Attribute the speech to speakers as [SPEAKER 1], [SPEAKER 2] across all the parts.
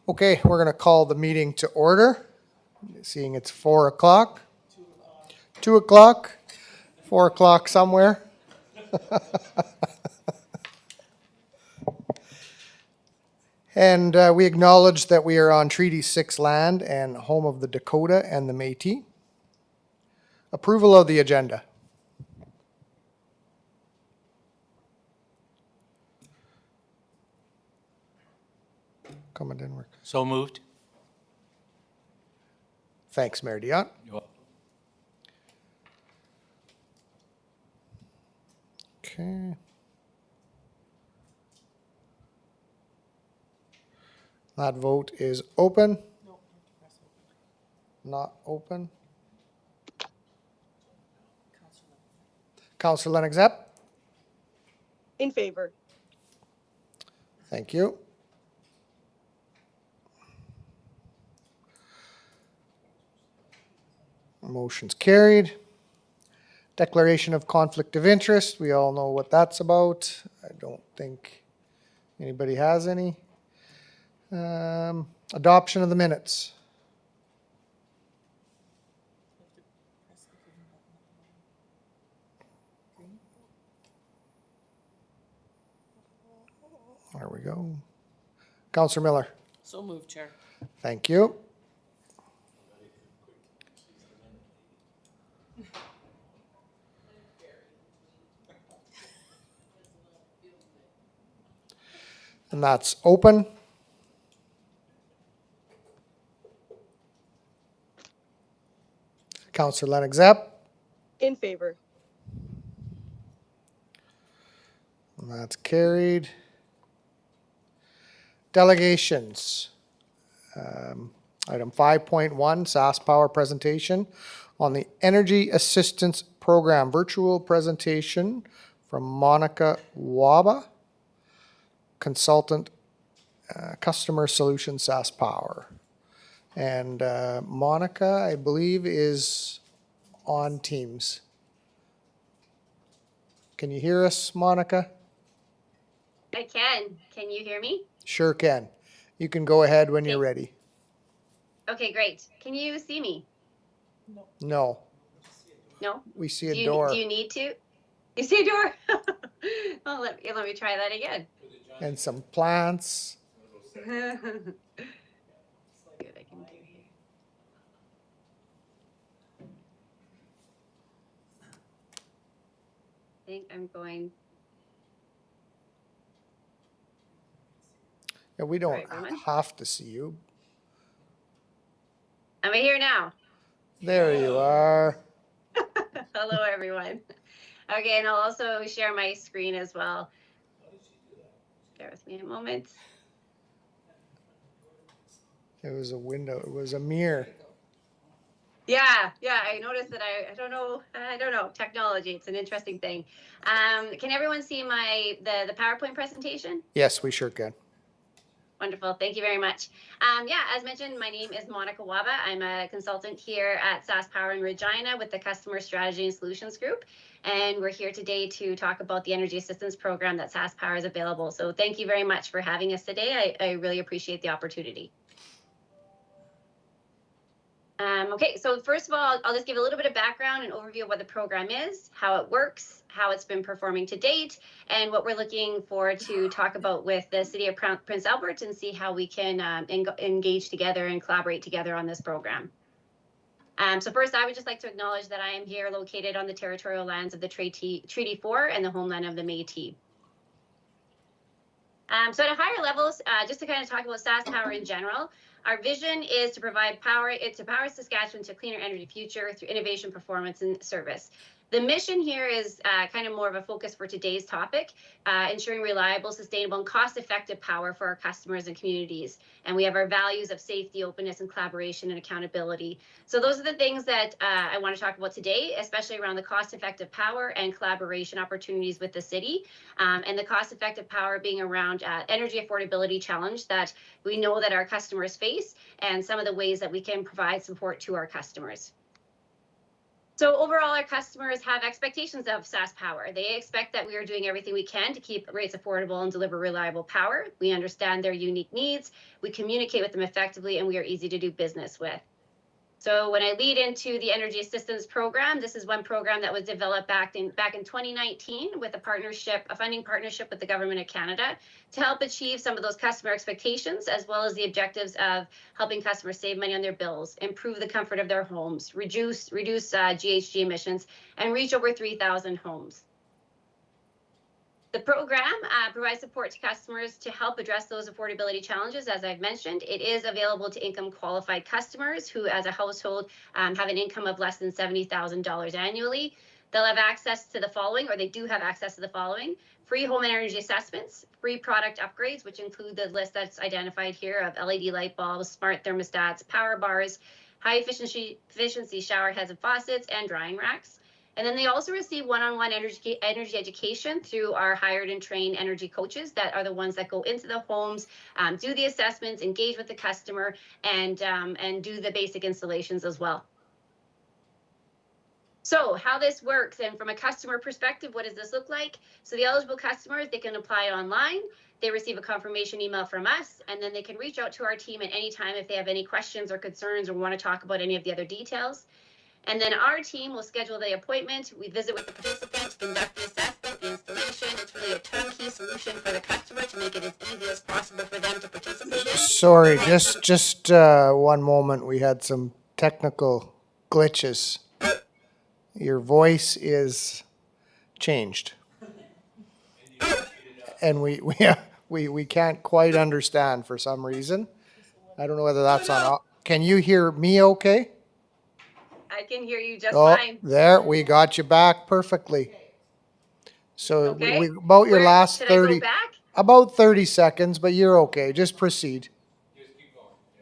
[SPEAKER 1] Okay, we're going to call the meeting to order, seeing it's 4 o'clock. 2 o'clock, 4 o'clock somewhere. And we acknowledge that we are on Treaty 6 land and home of the Dakota and the Métis. Approval of the agenda. Comment didn't work.
[SPEAKER 2] So moved.
[SPEAKER 1] Thanks, Mayor Dion. Okay. That vote is open. Not open. Councillor Lennox Epp.
[SPEAKER 3] In favor.
[SPEAKER 1] Thank you. Motion's carried. Declaration of conflict of interest. We all know what that's about. I don't think anybody has any. Adoption of the minutes. There we go. Councillor Miller.
[SPEAKER 3] So moved, Chair.
[SPEAKER 1] Thank you. And that's open. Councillor Lennox Epp.
[SPEAKER 3] In favor.
[SPEAKER 1] And that's carried. Delegations. Item 5.1, SaskPower presentation on the Energy Assistance Program. Virtual presentation from Monica Waba, consultant, customer solution SaskPower. And Monica, I believe, is on Teams. Can you hear us, Monica?
[SPEAKER 4] I can. Can you hear me?
[SPEAKER 1] Sure can. You can go ahead when you're ready.
[SPEAKER 4] Okay, great. Can you see me?
[SPEAKER 1] No,
[SPEAKER 4] No?
[SPEAKER 1] we see a door
[SPEAKER 4] Do you need to? You see a door? Oh, let me try that again.
[SPEAKER 1] and some plants.
[SPEAKER 4] See what I can do here. I think I'm going.
[SPEAKER 1] Yeah, we don't
[SPEAKER 4] Sorry, everyone.
[SPEAKER 1] have to see you.
[SPEAKER 4] Am I here now?
[SPEAKER 1] There you are.
[SPEAKER 4] Hello, everyone. Okay, and I'll also share my screen as well. Bear with me a moment.
[SPEAKER 1] It was a window. It was a mirror.
[SPEAKER 4] Yeah, I noticed that I don't know, technology, it's an interesting thing. Can everyone see the PowerPoint presentation?
[SPEAKER 1] Yes, we sure can.
[SPEAKER 4] Wonderful, thank you very much. Yeah, as mentioned, my name is Monica Waba. I'm a consultant here at SaskPower in Regina with the Customer Strategy and Solutions Group. And we're here today to talk about the Energy Assistance Program that SaskPower is available. So thank you very much for having us today. I really appreciate the opportunity. Okay, so first of all, I'll just give a little bit of background and overview of what the program is, how it works, how it's been performing to date, and what we're looking for to talk about with the City of Prince Albert and see how we can engage together and collaborate together on this program. So first, I would just like to acknowledge that I am here located on the territorial lands of the Treaty 4 and the homeland of the Métis. So at a higher levels, just to kind of talk about SaskPower in general, our vision is to provide power, to power Saskatchewan to a cleaner energy future through innovation, performance, and service. The mission here is kind of more of a focus for today's topic, ensuring reliable, sustainable, and cost-effective power for our customers and communities. And we have our values of safety, openness, and collaboration and accountability. So those are the things that I want to talk about today, especially around the cost-effective power and collaboration opportunities with the city, and the cost-effective power being around energy affordability challenge that we know that our customers face, and some of the ways that we can provide support to our customers. So overall, our customers have expectations of SaskPower. They expect that we are doing everything we can to keep rates affordable and deliver reliable power. We understand their unique needs, we communicate with them effectively, and we are easy to do business with. So when I lead into the Energy Assistance Program, this is one program that was developed back in 2019 with a funding partnership with the Government of Canada to help achieve some of those customer expectations, as well as the objectives of helping customers save money on their bills, improve the comfort of their homes, reduce GHG emissions, and reach over 3,000 homes. The program provides support to customers to help address those affordability challenges. As I've mentioned, it is available to income qualified customers who, as a household, have an income of less than $70,000 annually. They'll have access to the following, or they do have access to the following: free home energy assessments, free product upgrades, which include the list that's identified here of LED light bulbs, smart thermostats, power bars, high efficiency shower heads and faucets, and drying racks. And then they also receive one-on-one energy education through our hired and trained energy coaches that are the ones that go into the homes, do the assessments, engage with the customer, and do the basic installations as well. So how this works, and from a customer perspective, what does this look like? So the eligible customers, they can apply online. They receive a confirmation email from us, and then they can reach out to our team at any time if they have any questions or concerns or want to talk about any of the other details. And then our team will schedule the appointment. We visit with the participant, conduct the assessment, the installation. It's really a turnkey solution for the customer to make it as easy as possible for them to participate in.
[SPEAKER 1] Sorry, just one moment. We had some technical glitches. Your voice is changed. And we can't quite understand for some reason. I don't know whether that's on. Can you hear me okay?
[SPEAKER 4] I can hear you just
[SPEAKER 1] Oh,
[SPEAKER 4] fine.
[SPEAKER 1] there, we got you back perfectly. So
[SPEAKER 4] Okay.
[SPEAKER 1] we about your last
[SPEAKER 4] Should
[SPEAKER 1] 30,
[SPEAKER 4] I go back?
[SPEAKER 1] about 30 seconds, but you're okay. Just proceed.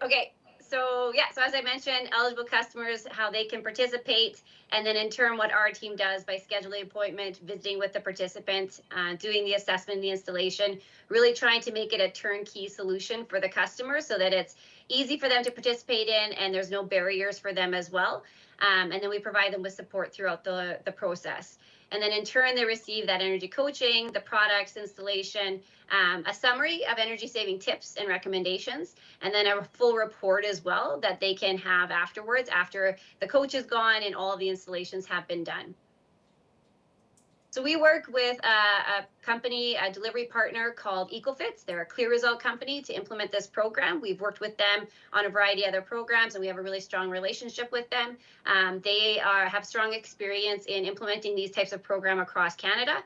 [SPEAKER 4] Okay. So yeah, so as I mentioned, eligible customers, how they can participate, and then in turn what our team does by scheduling appointment, visiting with the participant, doing the assessment, the installation, really trying to make it a turnkey solution for the customer so that it's easy for them to participate in and there's no barriers for them as well. And then we provide them with support throughout the process. And then in turn, they receive that energy coaching, the products, installation, a summary of energy saving tips and recommendations, and then a full report as well that they can have afterwards, after the coach is gone and all of the installations have been done. So we work with a company, a delivery partner called EcoFits. They're a Clear Result company to implement this program. We've worked with them on a variety of other programs, and we have a really strong relationship with them. They have strong experience in implementing these types of programs across Canada.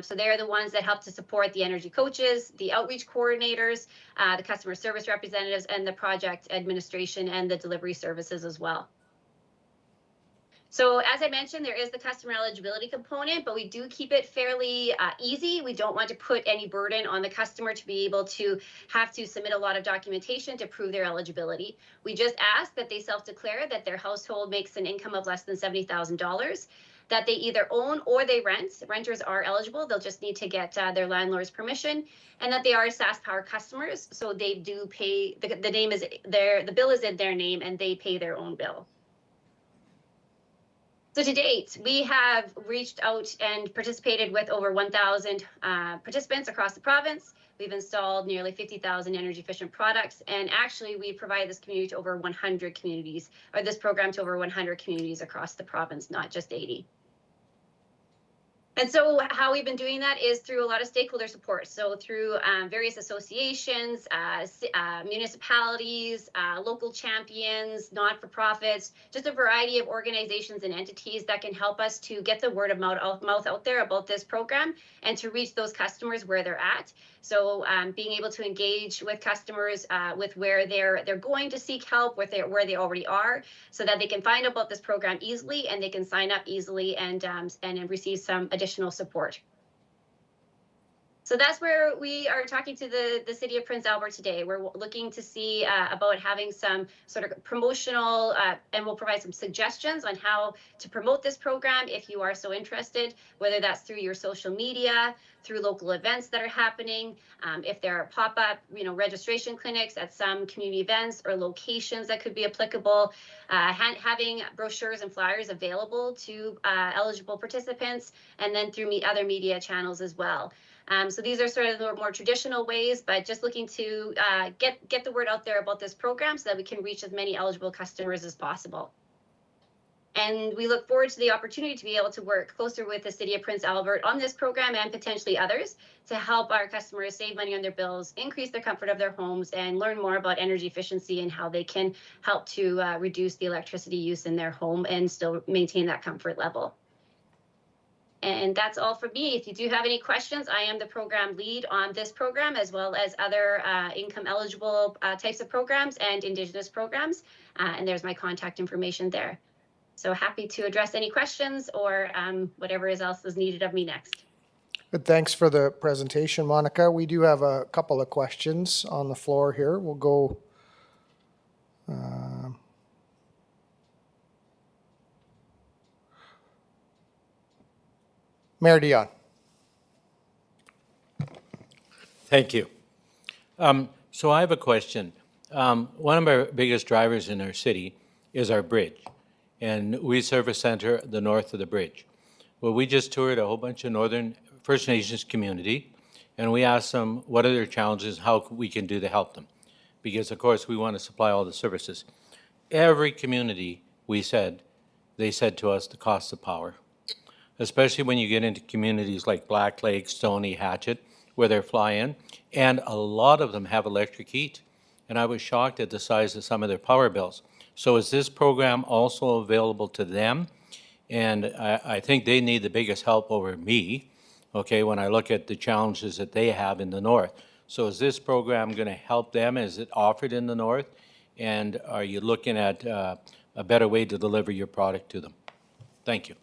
[SPEAKER 4] So they're the ones that help to support the energy coaches, the outreach coordinators, the customer service representatives, and the project administration and the delivery services as well. So as I mentioned, there is the customer eligibility component, but we do keep it fairly easy. We don't want to put any burden on the customer to be able to have to submit a lot of documentation to prove their eligibility. We just ask that they self-declare that their household makes an income of less than $70,000, that they either own or they rent. Renters are eligible. They'll just need to get their landlord's permission, and that they are SaskPower customers. So they do pay, the bill is in their name and they pay their own bill. So to date, we have reached out and participated with over 1,000 participants across the province. We've installed nearly 50,000 energy efficient products, and actually we provide this community to over 100 communities, or this program to over 100 communities across the province, not just 80. And so how we've been doing that is through a lot of stakeholder support. So through various associations, municipalities, local champions, not-for-profits, just a variety of organizations and entities that can help us to get the word of mouth out there about this program and to reach those customers where they're at. So being able to engage with customers with where they're going to seek help, where they already are, so that they can find out about this program easily and they can sign up easily and receive some additional support. So that's where we are talking to the City of Prince Albert today. We're looking to see about having some sort of promotional, and we'll provide some suggestions on how to promote this program if you are so interested, whether that's through your social media, through local events that are happening, if there are pop-up, registration clinics at some community events or locations that could be applicable, having brochures and flyers available to eligible participants, and then through other media channels as well. So these are sort of the more traditional ways, but just looking to get the word out there about this program so that we can reach as many eligible customers as possible. And we look forward to the opportunity to be able to work closer with the City of Prince Albert on this program and potentially others to help our customers save money on their bills, increase the comfort of their homes, and learn more about energy efficiency and how they can help to reduce the electricity use in their home and still maintain that comfort level. And that's all for me. If you do have any questions, I am the program lead on this program, as well as other income eligible types of programs and Indigenous programs. And there's my contact information there. So happy to address any questions or whatever else is needed of me next.
[SPEAKER 1] Good, thanks for the presentation, Monica. We do have a couple of questions on the floor here. We'll go. Mayor Dion.
[SPEAKER 2] Thank you. So I have a question. One of our biggest drivers in our city is our bridge, and we serve a center the north of the bridge. Well, we just toured a whole bunch of Northern First Nations community, and we asked them what are their challenges, how we can do to help them, because of course we want to supply all the services. Every community they said to us the cost of power, especially when you get into communities like Black Lake, Stoney, Hatchet, where they're fly-in, and a lot of them have electric heat. And I was shocked at the size of some of their power bills. So is this program also available to them? And I think they need the biggest help over me, okay, when I look at the challenges that they have in the north. So is this program going to help them? Is it offered in the north? And are you looking at a better way to deliver your product to them? Thank you.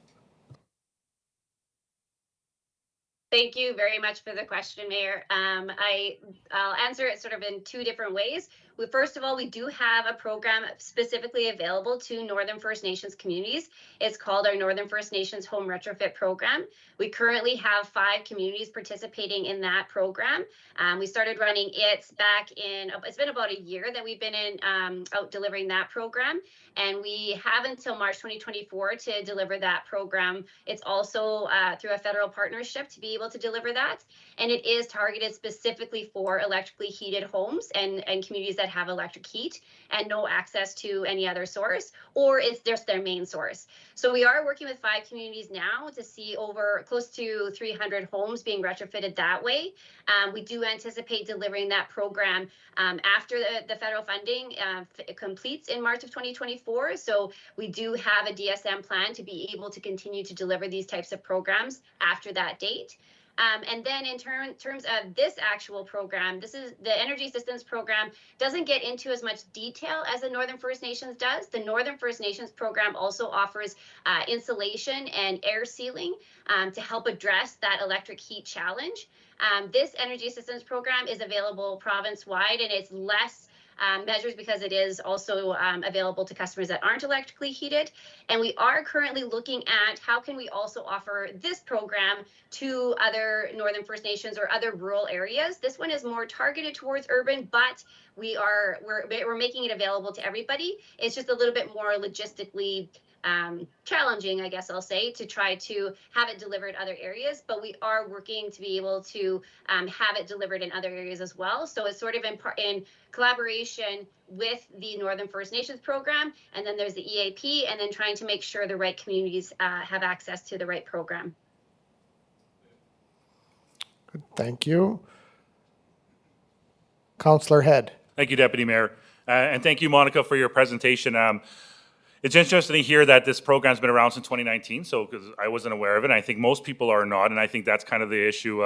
[SPEAKER 4] Thank you very much for the question, Mayor. I'll answer it sort of in two different ways. First of all, we do have a program specifically available to Northern First Nations communities. It's called our Northern First Nations Home Retrofit Program. We currently have 5 communities participating in that program. We started running it back in, it's been about a year that we've been out delivering that program. And we have until March 2024 to deliver that program. It's also through a federal partnership to be able to deliver that. And it is targeted specifically for electrically heated homes and communities that have electric heat and no access to any other source, or it's just their main source. So we are working with 5 communities now to see over close to 300 homes being retrofitted that way. We do anticipate delivering that program after the federal funding completes in March of 2024. So we do have a DSM plan to be able to continue to deliver these types of programs after that date. And then in terms of this actual program, this is the Energy Assistance Program, doesn't get into as much detail as the Northern First Nations does. The Northern First Nations program also offers insulation and air sealing to help address that electric heat challenge. This Energy Assistance Program is available province-wide, and it's less measures because it is also available to customers that aren't electrically heated. And we are currently looking at how can we also offer this program to other Northern First Nations or other rural areas. This one is more targeted towards urban, but we're making it available to everybody. It's just a little bit more logistically challenging, I guess I'll say, to try to have it delivered in other areas, but we are working to be able to have it delivered in other areas as well. So it's sort of in collaboration with the Northern First Nations program, and then there's the EAP, and then trying to make sure the right communities have access to the right program.
[SPEAKER 1] Good, thank you. Councillor Head.
[SPEAKER 5] Thank you, Deputy Mayor. And thank you, Monica, for your presentation. It's interesting to hear that this program's been around since 2019, so because I wasn't aware of it. I think most people are not, and I think that's kind of the issue,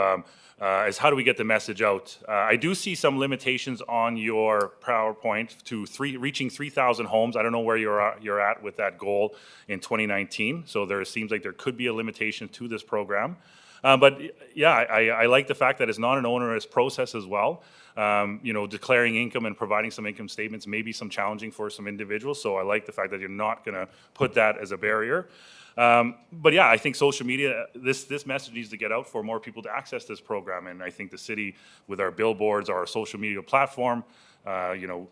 [SPEAKER 5] is how do we get the message out? I do see some limitations on your PowerPoint to reaching 3,000 homes. I don't know where you're at with that goal in 2019, so there seems like there could be a limitation to this program. But yeah, I like the fact that it's not an onerous process as well. You know, declaring income and providing some income statements may be some challenging for some individuals. So I like the fact that you're not going to put that as a barrier. But yeah, I think social media, this message needs to get out for more people to access this program. And I think the city, with our billboards, our social media platform, you know,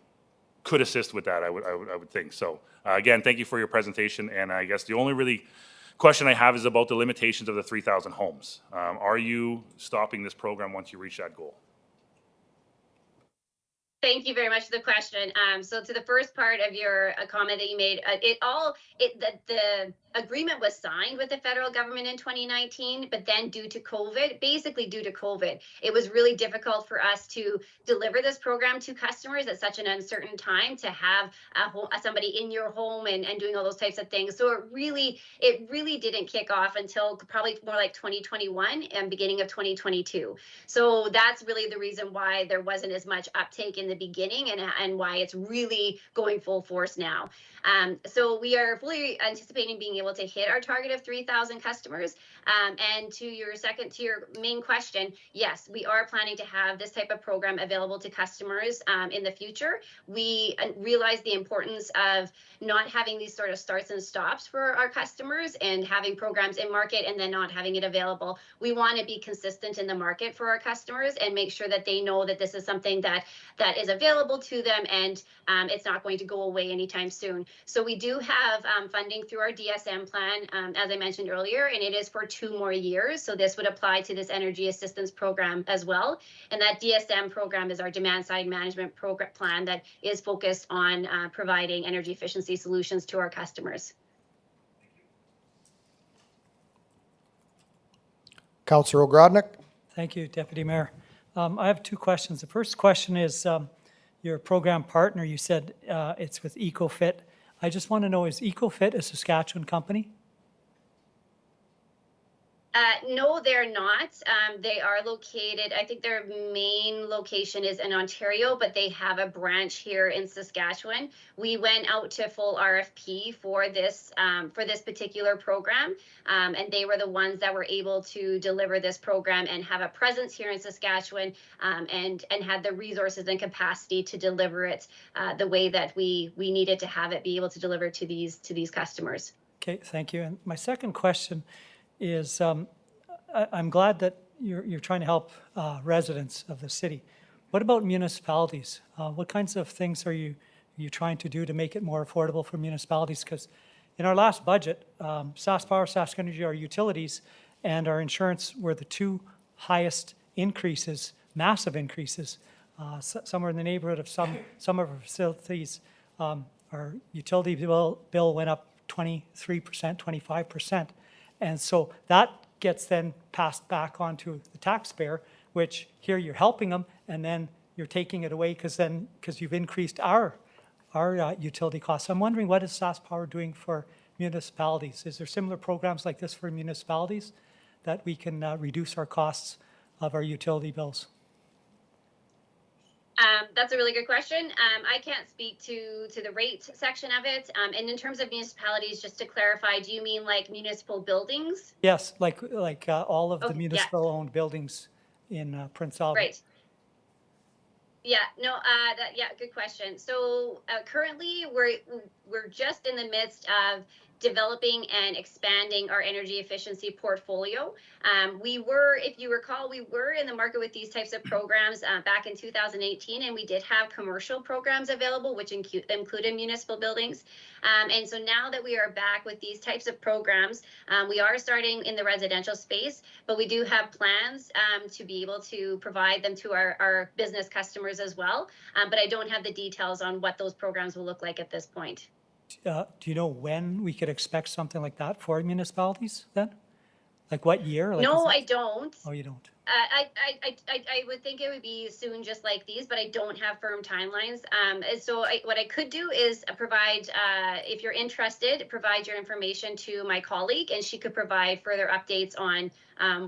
[SPEAKER 5] could assist with that. I would think so. Again, thank you for your presentation. And I guess the only really question I have is about the limitations of the 3,000 homes. Are you stopping this program once you reach that goal?
[SPEAKER 4] Thank you very much for the question. So to the first part of your comment that you made, the agreement was signed with the federal government in 2019, but then due to COVID, it was really difficult for us to deliver this program to customers at such an uncertain time, to have somebody in your home and doing all those types of things. So it really didn't kick off until probably more like 2021 and beginning of 2022. So that's really the reason why there wasn't as much uptake in the beginning, and why it's really going full force now. So we are fully anticipating being able to hit our target of 3,000 customers. And to your main question, yes, we are planning to have this type of program available to customers in the future. We realize the importance of not having these sort of starts and stops for our customers, and having programs in market and then not having it available. We want to be consistent in the market for our customers and make sure that they know that this is something that is available to them, and it's not going to go away anytime soon. So we do have funding through our DSM plan, as I mentioned earlier, and it is for 2 more years. So this would apply to this energy assistance program as well. And that DSM program is our demand side management program plan that is focused on providing energy efficiency solutions to our customers.
[SPEAKER 1] Councillor Ogrodnik?
[SPEAKER 6] Thank you, Deputy Mayor. I have 2 questions. The first question is, your program partner, you said it's with EcoFit. I just want to know, is EcoFit a Saskatchewan company?
[SPEAKER 4] No, they're not. They are located, I think their main location is in Ontario, but they have a branch here in Saskatchewan. We went out to full RFP for this particular program, and they were the ones that were able to deliver this program and have a presence here in Saskatchewan, and had the resources and capacity to deliver it the way that we needed to have it be able to deliver to these customers.
[SPEAKER 6] Okay, thank you. And my second question is, I'm glad that you're trying to help residents of the city. What about municipalities? What kinds of things are you trying to do to make it more affordable for municipalities? Because in our last budget, SaskPower, SaskEnergy, our utilities, and our insurance were the 2 highest increases, massive increases. Somewhere in the neighborhood of some of our facilities, our utility bill went up 23%, 25%. And so that gets then passed back onto the taxpayer, which here you're helping them, and then you're taking it away because you've increased our utility costs. I'm wondering, what is SaskPower doing for municipalities? Is there similar programs like this for municipalities that we can reduce our costs of our utility bills?
[SPEAKER 4] That's a really good question. I can't speak to the rate section of it. And in terms of municipalities, just to clarify, do you mean like municipal buildings?
[SPEAKER 6] Yes, like all of the
[SPEAKER 4] Okay,
[SPEAKER 6] municipal-owned buildings in Prince Albert.
[SPEAKER 4] Right. Yeah, no, good question. So currently we're just in the midst of developing and expanding our energy efficiency portfolio. We were, if you recall, we were in the market with these types of programs back in 2018, and we did have commercial programs available, which included municipal buildings. And so now that we are back with these types of programs, we are starting in the residential space, but we do have plans to be able to provide them to our business customers as well. But I don't have the details on what those programs will look like at this point.
[SPEAKER 6] Do you know when we could expect something like that for municipalities then? Like what year? Like
[SPEAKER 4] No, I don't.
[SPEAKER 6] Oh, you don't?
[SPEAKER 4] I would think it would be soon, just like these, but I don't have firm timelines. So what I could do is provide, if you're interested, provide your information to my colleague, and she could provide further updates on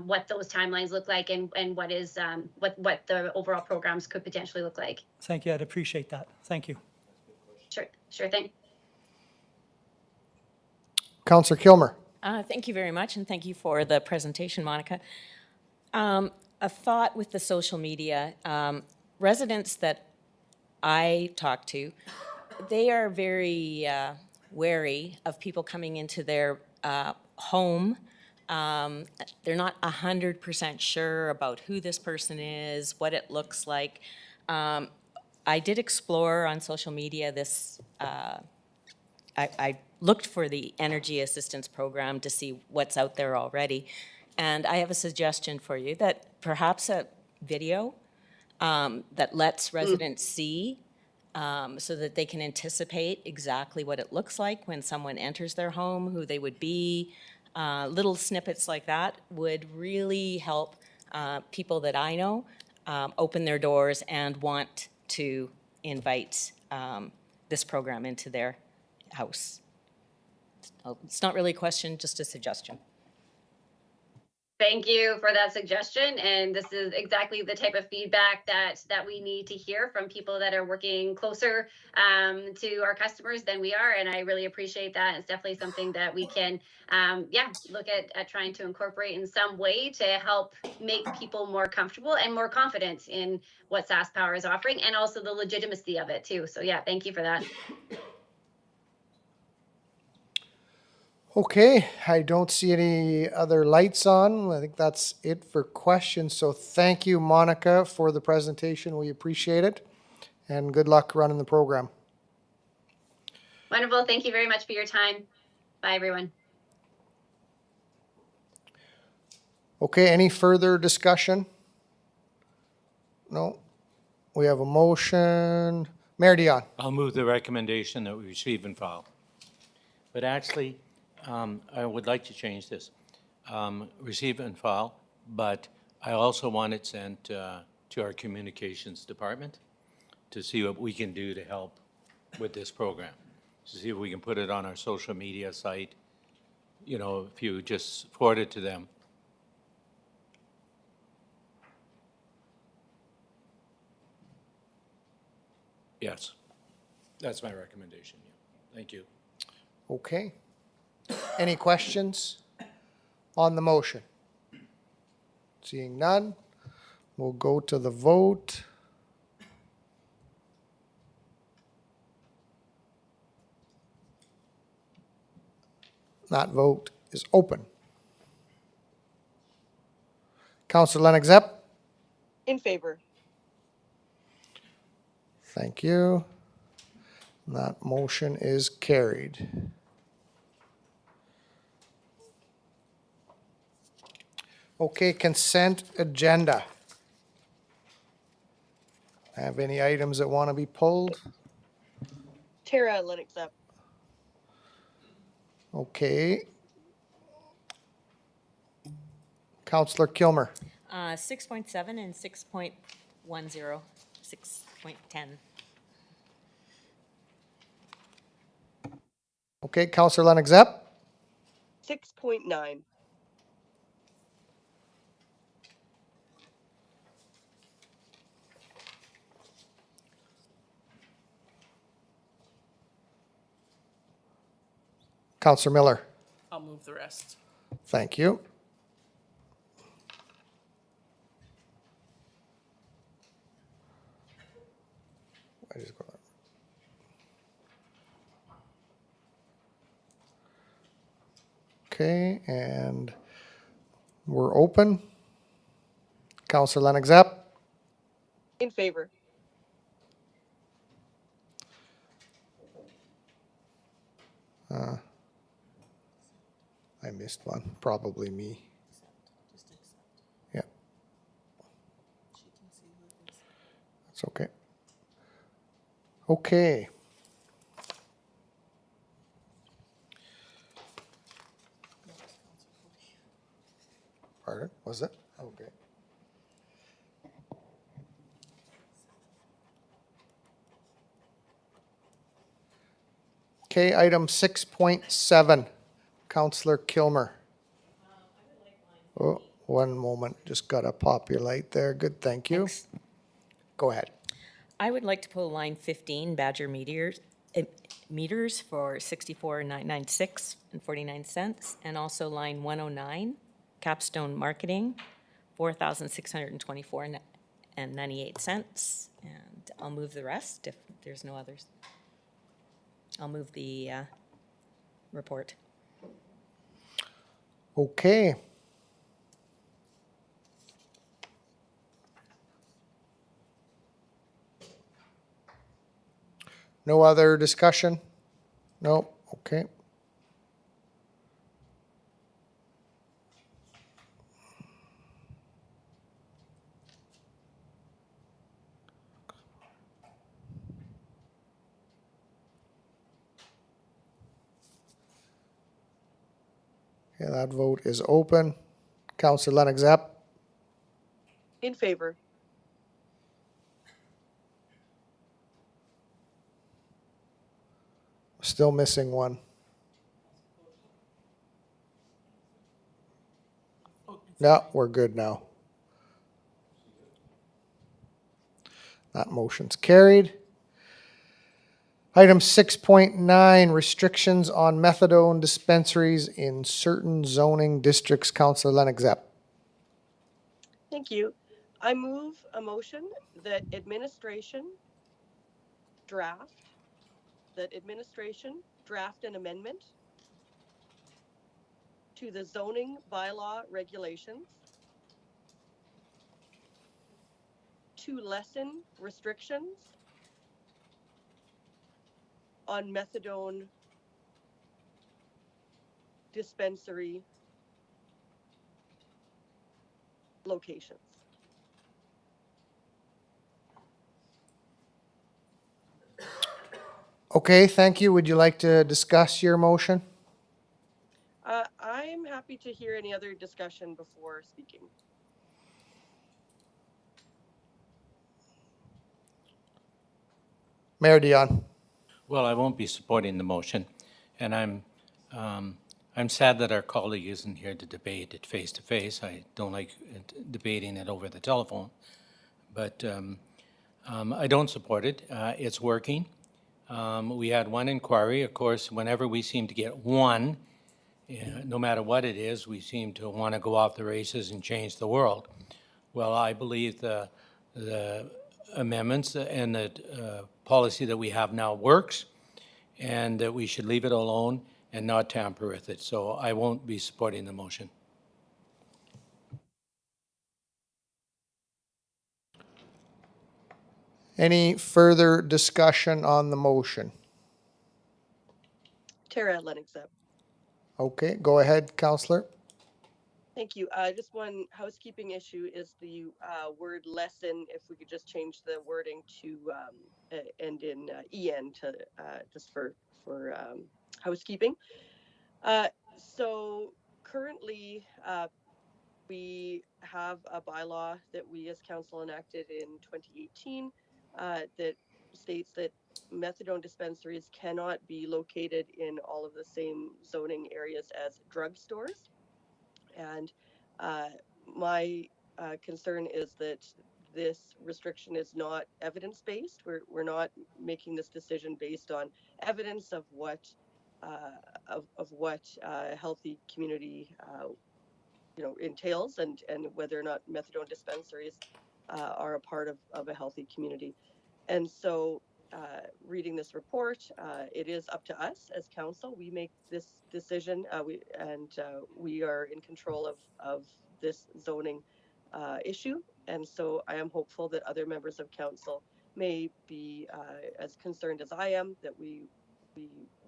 [SPEAKER 4] what those timelines look like, and what is what the overall programs could potentially look like.
[SPEAKER 6] Thank you. I'd appreciate that. Thank you.
[SPEAKER 4] Sure thing.
[SPEAKER 1] Councillor Kilmer?
[SPEAKER 7] Thank you very much, and thank you for the presentation, Monica. A thought with the social media, residents that I talk to, they are very wary of people coming into their home. They're not 100% sure about who this person is, what it looks like. I did explore on social media this, I looked for the energy assistance program to see what's out there already. And I have a suggestion for you that perhaps a video that lets residents see so that they can anticipate exactly what it looks like when someone enters their home, who they would be. Little snippets like that would really help people that I know open their doors and want to invite this program into their house. It's not really a question, just a suggestion.
[SPEAKER 4] Thank you for that suggestion, and this is exactly the type of feedback that we need to hear from people that are working closer to our customers than we are, and I really appreciate that. It's definitely something that we can, look at trying to incorporate in some way to help make people more comfortable and more confident in what SaskPower is offering, and also the legitimacy of it too. So yeah, thank you for that.
[SPEAKER 1] Okay, I don't see any other lights on. I think that's it for questions. So thank you, Monica, for the presentation. We appreciate it. And good luck running the program.
[SPEAKER 4] Wonderful. Thank you very much for your time. Bye, everyone.
[SPEAKER 1] Okay, any further discussion? No? We have a motion. Mayor Dion.
[SPEAKER 2] I'll move the recommendation that we receive and file. But actually, I would like to change this. Receive and file, but I also want it sent to our communications department to see what we can do to help with this program. To see if we can put it on our social media site, you know, if you just forward it to them. Yes, that's my recommendation. Yeah. Thank you.
[SPEAKER 1] Okay. Any questions on the motion? Seeing none, we'll go to the vote. That vote is open. Councillor Lennox Epp?
[SPEAKER 3] In favor.
[SPEAKER 1] Thank you. That motion is carried. Okay, consent agenda. Have any items that want to be pulled?
[SPEAKER 3] Tara Lennox up.
[SPEAKER 1] Okay. Councillor Kilmer.
[SPEAKER 7] 6.7 and 6.10, 6.10.
[SPEAKER 1] Okay, Councillor Lennox Epp.
[SPEAKER 3] 6.9.
[SPEAKER 1] Councillor Miller.
[SPEAKER 8] I'll move the rest.
[SPEAKER 1] Thank you. I just go. Okay, and we're open. Councillor Lennox Epp.
[SPEAKER 3] In favor.
[SPEAKER 1] I missed one, probably me. Yeah. That's okay. Okay. Pardon, was it? Okay. Okay, item 6.7, Councillor Kilmer. Oh, one moment, just got to pop your light there. Good, thank you.
[SPEAKER 7] Thanks.
[SPEAKER 1] Go ahead.
[SPEAKER 7] I would like to pull line 15, Badger Meteors, meters for 64,996 and 49 cents, and also line 109, Capstone Marketing, 4,624 and 98 cents. And I'll move the rest if there's no others. I'll move the report.
[SPEAKER 1] Okay. No other discussion? No, okay. Okay, that vote is open. Councillor Lennox Epp,
[SPEAKER 3] In favor.
[SPEAKER 1] still missing one. No, we're good now. That motion's carried. Item 6.9, restrictions on methadone dispensaries in certain zoning districts. Councillor Lennox Epp.
[SPEAKER 3] Thank you. I move a motion that administration draft an amendment to the zoning bylaw regulations to lessen restrictions on methadone dispensary locations.
[SPEAKER 1] Okay, thank you. Would you like to discuss your motion?
[SPEAKER 3] I'm happy to hear any other discussion before speaking.
[SPEAKER 1] Mayor Dion.
[SPEAKER 2] Well, I won't be supporting the motion, and I'm sad that our colleague isn't here to debate it face to face. I don't like debating it over the telephone, but I don't support it. It's working. We had one inquiry. Of course, whenever we seem to get one, no matter what it is, we seem to want to go off the races and change the world. Well, I believe the amendments and the policy that we have now works, and that we should leave it alone and not tamper with it. So I won't be supporting the motion.
[SPEAKER 1] Any further discussion on the motion?
[SPEAKER 3] Tara Lennox Epp.
[SPEAKER 1] Okay, go ahead, Councillor.
[SPEAKER 3] Thank you. Just one housekeeping issue is the word lessen. If we could just change the wording to end in en to just for housekeeping. So currently, we have a bylaw that we as council enacted in 2018 that states that methadone dispensaries cannot be located in all of the same zoning areas as drugstores. And my concern is that this restriction is not evidence-based. We're not making this decision based on evidence of what healthy community entails, and whether or not methadone dispensaries are a part of a healthy community. And so reading this report, it is up to us as council. We make this decision, we are in control of this zoning issue. And so I am hopeful that other members of council may be as concerned as I am, that we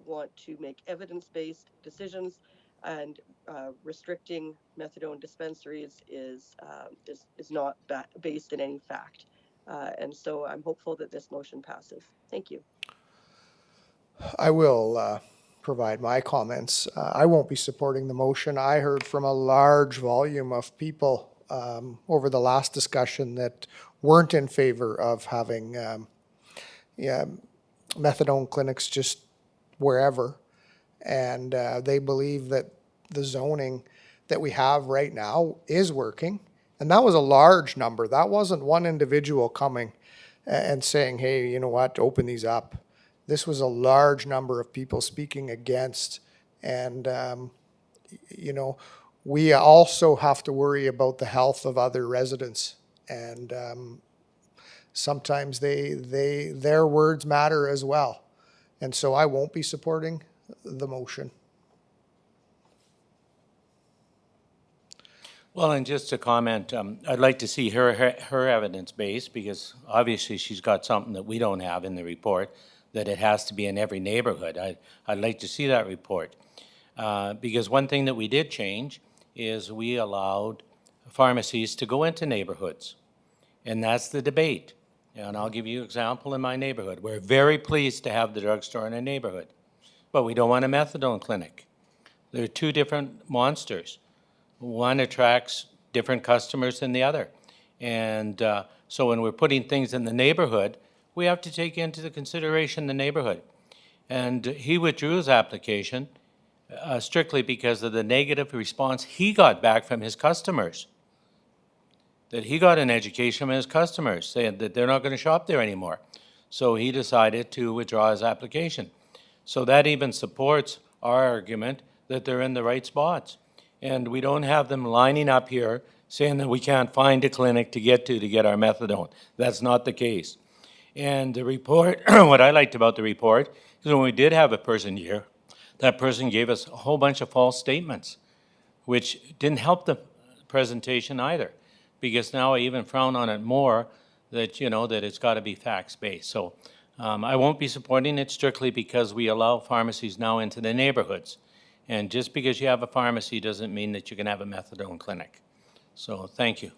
[SPEAKER 3] want to make evidence-based decisions, and restricting methadone dispensaries is not based in any fact. And so I'm hopeful that this motion passes. Thank you.
[SPEAKER 1] I will provide my comments. I won't be supporting the motion. I heard from a large volume of people over the last discussion that weren't in favor of having methadone clinics just wherever. And they believe that the zoning that we have right now is working. And that was a large number. That wasn't one individual coming and saying, hey, you know what, open these up. this was a large number of people speaking against, and, you know, we also have to worry about the health of other residents, and, sometimes their words matter as well. And so I won't be supporting the motion.
[SPEAKER 2] Well, and just to comment, I'd like to see her evidence base, because obviously she's got something that we don't have in the report, that it has to be in every neighborhood. I'd like to see that report. Because one thing that we did change is we allowed pharmacies to go into neighborhoods. And that's the debate. And I'll give you an example in my neighborhood. We're very pleased to have the drugstore in a neighborhood, but we don't want a methadone clinic. They're two different monsters. One attracts different customers than the other. And so when we're putting things in the neighborhood, we have to take into the consideration the neighborhood. And he withdrew his application strictly because of the negative response he got back from his customers. That he got an education from his customers saying that they're not going to shop there anymore. So he decided to withdraw his application. So that even supports our argument that they're in the right spots. And we don't have them lining up here saying that we can't find a clinic to get our methadone. That's not the case. And the report, what I liked about the report is when we did have a person here, that person gave us a whole bunch of false statements, which didn't help the presentation either. Because now I even frown on it more that, you know, that it's got to be facts-based. So I won't be supporting it strictly because we allow pharmacies now into the neighborhoods. And just because you have a pharmacy doesn't mean that you can have a methadone clinic. So thank you.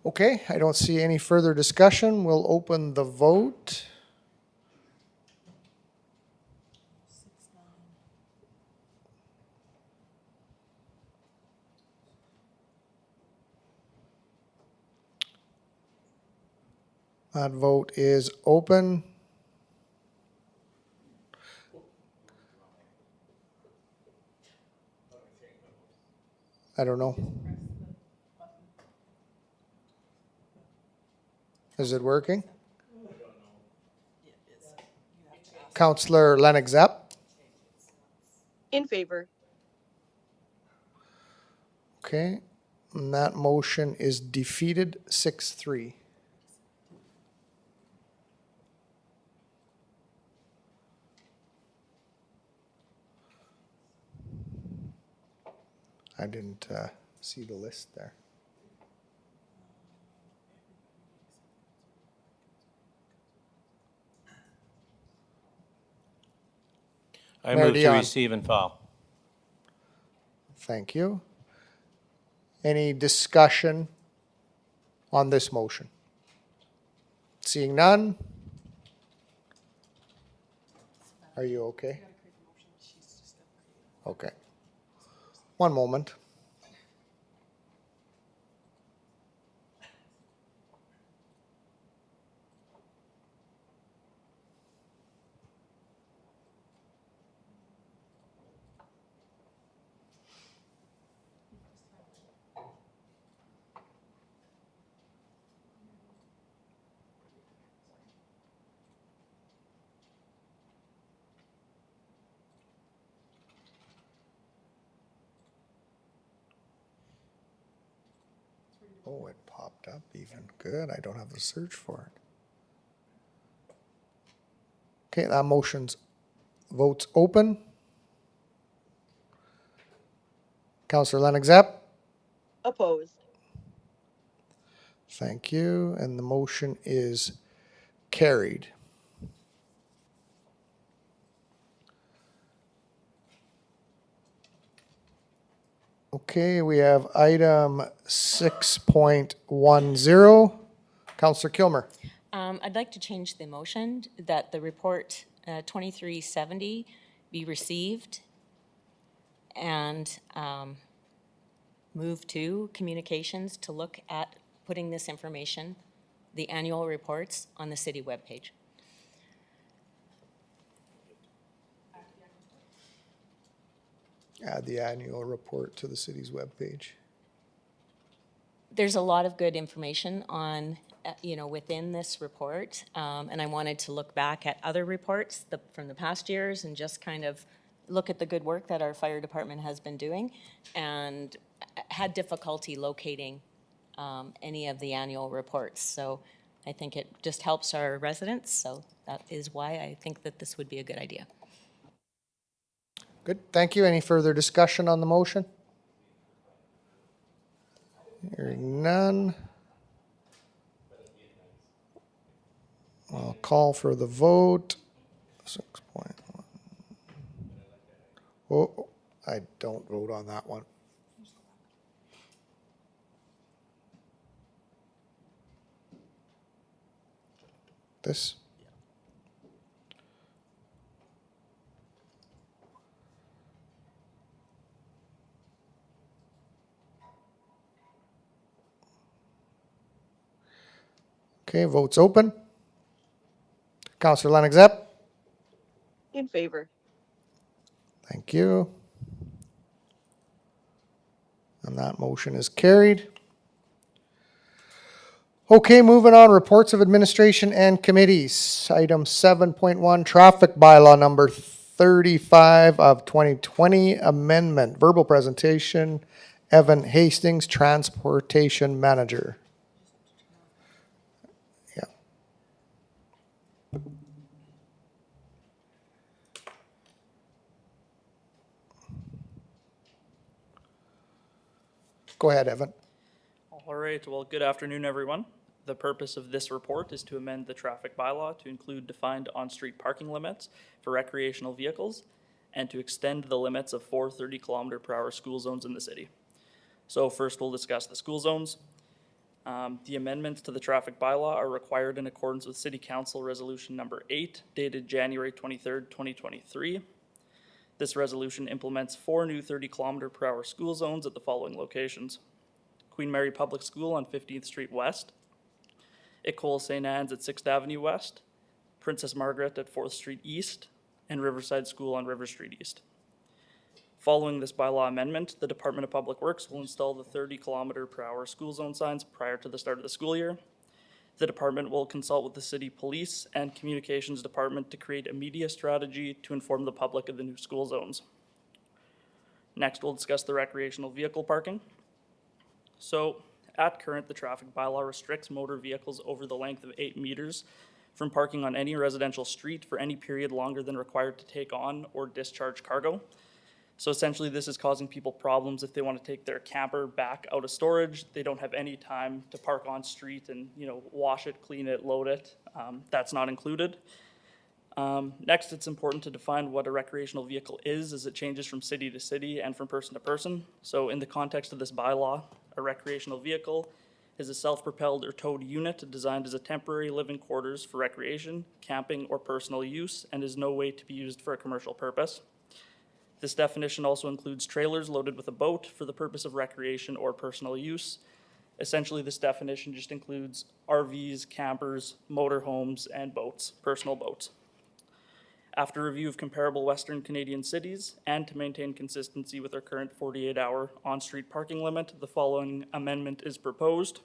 [SPEAKER 1] Okay, I don't see any further discussion. We'll open the vote. That vote is open. I don't know. Is it working? Councillor Lennox Zapp.
[SPEAKER 3] In favor.
[SPEAKER 1] Okay, and that motion is defeated 6-3. I didn't see the list there.
[SPEAKER 2] I
[SPEAKER 1] Mayor
[SPEAKER 2] move to
[SPEAKER 1] Dion.
[SPEAKER 2] receive and file.
[SPEAKER 1] Thank you. Any discussion on this motion? Seeing none? Are you okay? Okay. One moment. Oh, it popped up even. Good, I don't have to search for it. Okay, that motion's votes open. Councillor Lennox Zapp.
[SPEAKER 3] Opposed.
[SPEAKER 1] Thank you, and the motion is carried. Okay, we have item 6.10. Councillor Kilmer.
[SPEAKER 7] I'd like to change the motion that the report 2370 be received and move to communications to look at putting this information, the annual reports, on the city webpage.
[SPEAKER 1] Add the annual report to the city's webpage.
[SPEAKER 7] there's a lot of good information on, within this report. And I wanted to look back at other reports from the past years and just kind of look at the good work that our fire department has been doing, and had difficulty locating any of the annual reports. So I think it just helps our residents. So that is why I think that this would be a good idea.
[SPEAKER 1] Good, thank you. Any further discussion on the motion? Hearing none. I'll call for the vote. 6.1. Oh, I don't vote on that one. This? Okay, vote's open. Councillor Lennox Epp?
[SPEAKER 3] In favor.
[SPEAKER 1] Thank you. And that motion is carried. Okay, moving on, reports of administration and committees. Item 7.1, traffic bylaw number 35 of 2020 amendment. Verbal presentation, Evan Hastings, transportation manager. Yeah. Go ahead, Evan.
[SPEAKER 8] All right, well, good afternoon, everyone. The purpose of this report is to amend the traffic bylaw to include defined on-street parking limits for recreational vehicles and to extend the limits of 4 30-kilometer-per-hour school zones in the city. So first, we'll discuss the school zones. The amendments to the traffic bylaw are required in accordance with City Council Resolution Number 8, dated January 23rd, 2023. This resolution implements 4 new 30-kilometer-per-hour school zones at the following locations: Queen Mary Public School on 15th Street West, École St. Anne's at 6th Avenue West, Princess Margaret at 4th Street East, and Riverside School on River Street East. Following this bylaw amendment, the Department of Public Works will install the 30-kilometer-per-hour school zone signs prior to the start of the school year. The department will consult with the city police and communications department to create a media strategy to inform the public of the new school zones. Next, we'll discuss the recreational vehicle parking. So, at current, the traffic bylaw restricts motor vehicles over the length of 8 meters from parking on any residential street for any period longer than required to take on or discharge cargo. So essentially, this is causing people problems if they want to take their camper back out of storage. They don't have any time to park on street and, wash it, clean it, load it. That's not included. Next, it's important to define what a recreational vehicle is, as it changes from city to city and from person to person. So in the context of this bylaw, a recreational vehicle is a self-propelled or towed unit designed as a temporary living quarters for recreation, camping, or personal use, and is no way to be used for a commercial purpose. This definition also includes trailers loaded with a boat for the purpose of recreation or personal use. Essentially, this definition just includes RVs, campers, motorhomes, and boats, personal boats. After review of comparable Western Canadian cities and to maintain consistency with our current 48-hour on-street parking limit, the following amendment is proposed.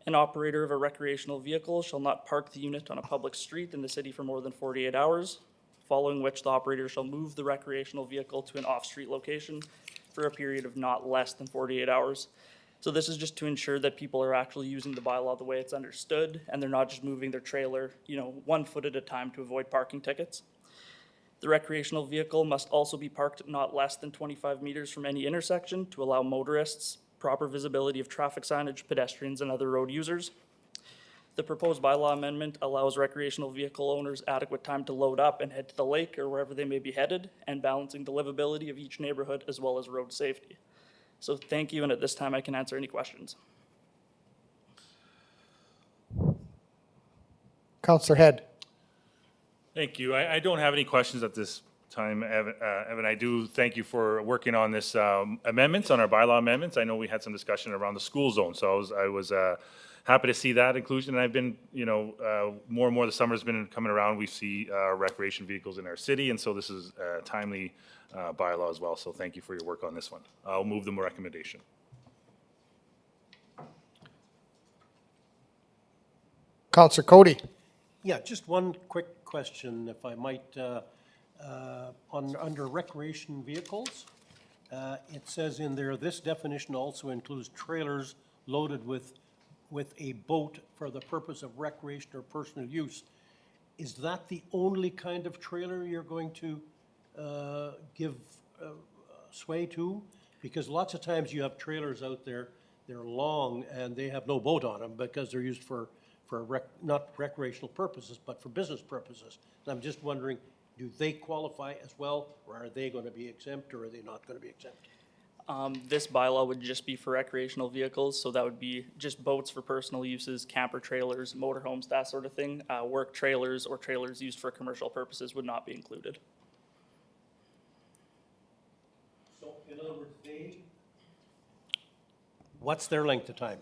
[SPEAKER 8] An operator of a recreational vehicle shall not park the unit on a public street in the city for more than 48 hours, following which the operator shall move the recreational vehicle to an off-street location for a period of not less than 48 hours. So this is just to ensure that people are actually using the bylaw the way it's understood, and they're not just moving their trailer, 1 foot at a time to avoid parking tickets. The recreational vehicle must also be parked not less than 25 meters from any intersection to allow motorists proper visibility of traffic signage, pedestrians, and other road users. The proposed bylaw amendment allows recreational vehicle owners adequate time to load up and head to the lake or wherever they may be headed, and balancing the livability of each neighborhood as well as road safety. So thank you, and at this time I can answer any questions.
[SPEAKER 1] Councillor Head.
[SPEAKER 5] Thank you. I don't have any questions at this time, Evan. I do thank you for working on this amendments, on our bylaw amendments. I know we had some discussion around the school zone, so I was happy to see that inclusion. And I've been, more and more the summer's been coming around. We see recreation vehicles in our city, and so this is a timely bylaw as well. So thank you for your work on this one. I'll move the recommendation.
[SPEAKER 1] Counselor Cody.
[SPEAKER 9] Yeah, just one quick question, if I might. Under recreation vehicles, it says in there, this definition also includes trailers loaded with a boat for the purpose of recreation or personal use. Is that the only kind of trailer you're going to give sway to? Because lots of times you have trailers out there, they're long and they have no boat on them because they're used for not recreational purposes, but for business purposes. And I'm just wondering, do they qualify as well, or are they going to be exempt, or are they not going to be exempt?
[SPEAKER 8] This bylaw would just be for recreational vehicles, so that would be just boats for personal uses, camper trailers, motorhomes, that sort of thing. Work trailers or trailers used for commercial purposes would not be included.
[SPEAKER 9] So in other words, what's their length of time?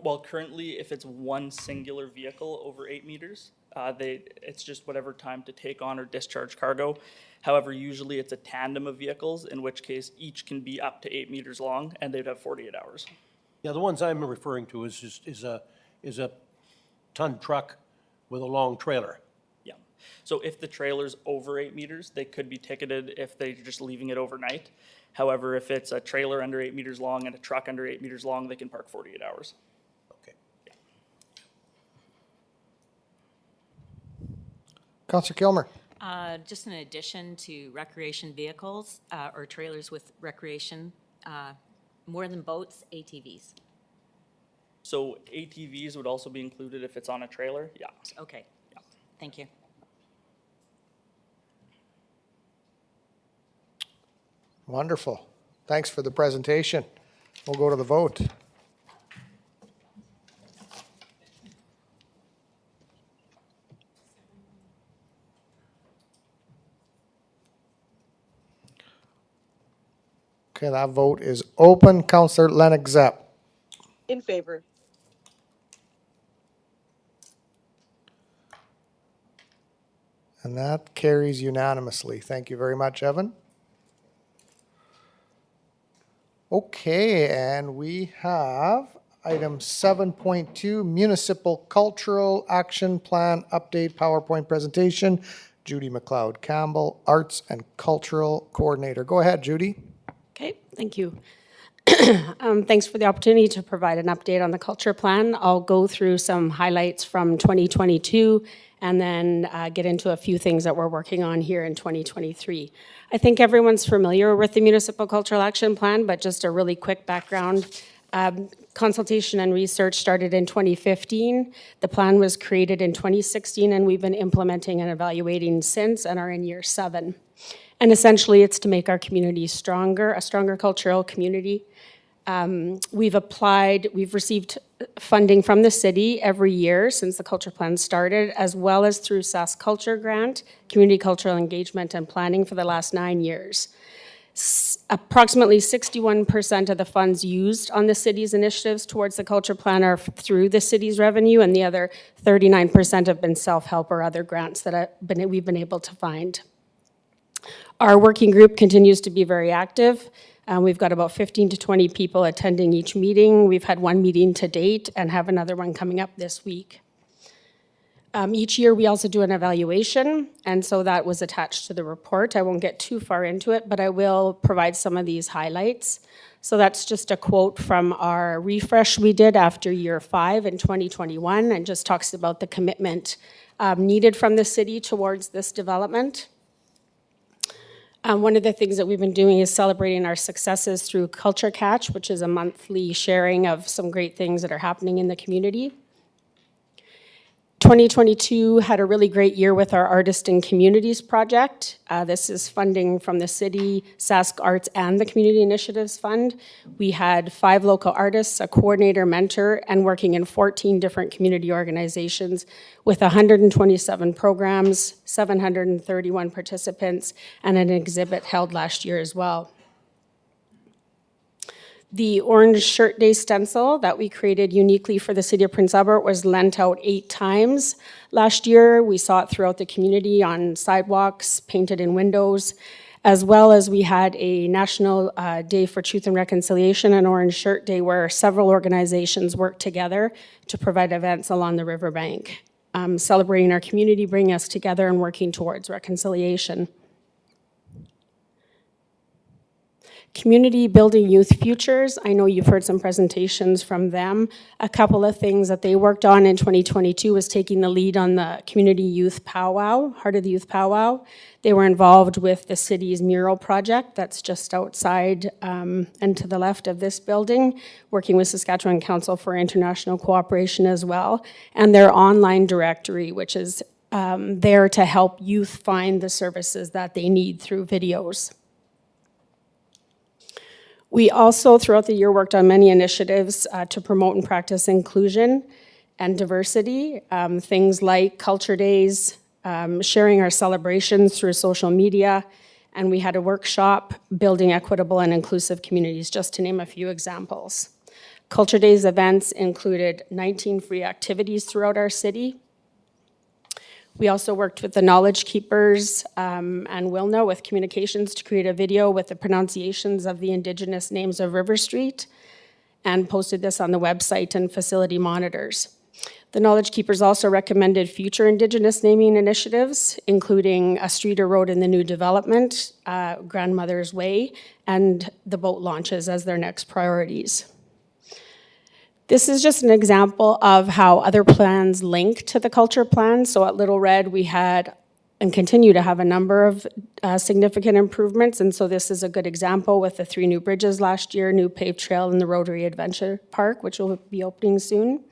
[SPEAKER 8] Well, currently, if it's one singular vehicle over 8 meters, it's just whatever time to take on or discharge cargo. However, usually it's a tandem of vehicles, in which case each can be up to 8 meters long, and they'd have 48 hours.
[SPEAKER 9] Yeah, the ones I'm referring to is a ton truck with a long trailer.
[SPEAKER 8] Yeah. So if the trailer's over 8 meters, they could be ticketed if they're just leaving it overnight. However, if it's a trailer under 8 meters long and a truck under 8 meters long, they can park 48 hours.
[SPEAKER 9] Okay.
[SPEAKER 1] Counselor Kilmer.
[SPEAKER 7] Just in addition to recreation vehicles or trailers with recreation, more than boats, ATVs.
[SPEAKER 8] So ATVs would also be included if it's on a trailer, yeah.
[SPEAKER 7] Okay, thank you.
[SPEAKER 1] Wonderful. Thanks for the presentation. We'll go to the vote. Okay, that vote is open. Counselor Lennox Zepp.
[SPEAKER 3] In favor.
[SPEAKER 1] And that carries unanimously. Thank you very much, Evan. Okay, and we have item 7.2, Municipal Cultural Action Plan Update PowerPoint Presentation. Judy McLeod Campbell, Arts and Cultural Coordinator. Go ahead, Judy.
[SPEAKER 10] Okay, thank you. Thanks for the opportunity to provide an update on the culture plan. I'll go through some highlights from 2022 and then get into a few things that we're working on here in 2023. I think everyone's familiar with the Municipal Cultural Action Plan, but just a really quick background. Consultation and research started in 2015. The plan was created in 2016, and we've been implementing and evaluating since and are in year 7. And essentially, it's to make our community stronger, a stronger cultural community. We've received funding from the city every year since the culture plan started, as well as through SAS Culture Grant, Community Cultural Engagement and Planning for the last 9 years. Approximately 61% of the funds used on the city's initiatives towards the culture plan are through the city's revenue, and the other 39% have been self-help or other grants that we've been able to find. Our working group continues to be very active. We've got about 15 to 20 people attending each meeting. We've had one meeting to date and have another one coming up this week. Each year we also do an evaluation, and so that was attached to the report. I won't get too far into it, but I will provide some of these highlights. So that's just a quote from our refresh we did after year 5 in 2021, and just talks about the commitment needed from the city towards this development. One of the things that we've been doing is celebrating our successes through Culture Catch, which is a monthly sharing of some great things that are happening in the community. 2022 had a really great year with our Artist in Communities project. This is funding from the city, Sask Arts, and the Community Initiatives Fund. We had 5 local artists, a coordinator, mentor, and working in 14 different community organizations with 127 programs, 731 participants, and an exhibit held last year as well. The Orange Shirt Day stencil that we created uniquely for the City of Prince Albert was lent out 8 times last year. We saw it throughout the community on sidewalks, painted in windows. as well as we had a National Day for Truth and Reconciliation and Orange Shirt Day where several organizations worked together to provide events along the riverbank, celebrating our community, bringing us together and working towards reconciliation. Community Building Youth Futures, I know you've heard some presentations from them. A couple of things that they worked on in 2022 was taking the lead on the Community Youth Powwow, Heart of the Youth Powwow. They were involved with the city's mural project that's just outside and to the left of this building, working with Saskatchewan Council for International Cooperation as well, and their online directory, which is there to help youth find the services that they need through videos. We also, throughout the year, worked on many initiatives to promote and practice inclusion and diversity, things like culture days, sharing our celebrations through social media, and we had a workshop building equitable and inclusive communities, just to name a few examples. Culture Days events included 19 free activities throughout our city. We also worked with the Knowledge Keepers and Wilna with communications to create a video with the pronunciations of the Indigenous names of River Street and posted this on the website and facility monitors. The Knowledge Keepers also recommended future Indigenous naming initiatives, including a street or road in the new development, Grandmother's Way, and the boat launches as their next priorities. This is just an example of how other plans link to the culture plan. So at Little Red, we had and continue to have a number of significant improvements. And so this is a good example with the 3 new bridges last year, new paved trail in the Rotary Adventure Park, which will be opening soon.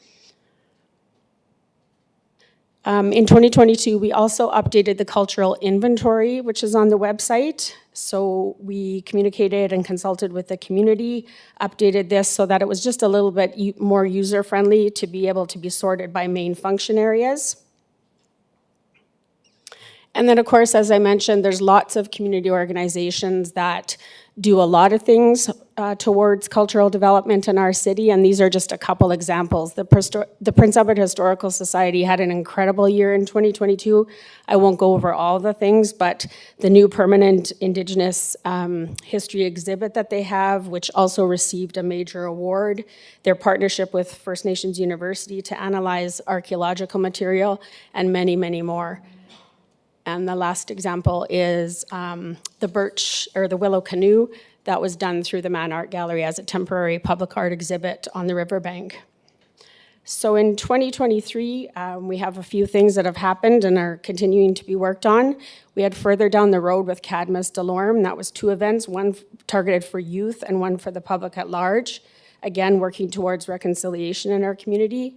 [SPEAKER 10] In 2022, we also updated the cultural inventory, which is on the website. So we communicated and consulted with the community, updated this so that it was just a little bit more user-friendly to be able to be sorted by main function areas. And then, of course, as I mentioned, there's lots of community organizations that do a lot of things towards cultural development in our city, and these are just a couple examples. The Prince Albert Historical Society had an incredible year in 2022. I won't go over all the things, but the new permanent Indigenous history exhibit that they have, which also received a major award, their partnership with First Nations University to analyze archaeological material, and many, many more. And the last example is the birch or the willow canoe that was done through the Man Art Gallery as a temporary public art exhibit on the riverbank. So in 2023, we have a few things that have happened and are continuing to be worked on. We had further down the road with Cadmus Delorme, that was 2 events, one targeted for youth and one for the public at large. Again, working towards reconciliation in our community.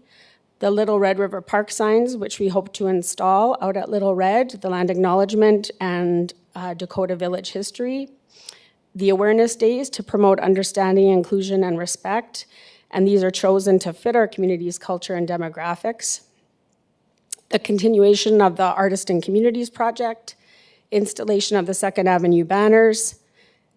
[SPEAKER 10] The Little Red River Park signs, which we hope to install out at Little Red, the land acknowledgement and Dakota Village history. The awareness days to promote understanding, inclusion, and respect. And these are chosen to fit our community's culture and demographics. The continuation of the Artist and Communities project, installation of the 2nd Avenue banners,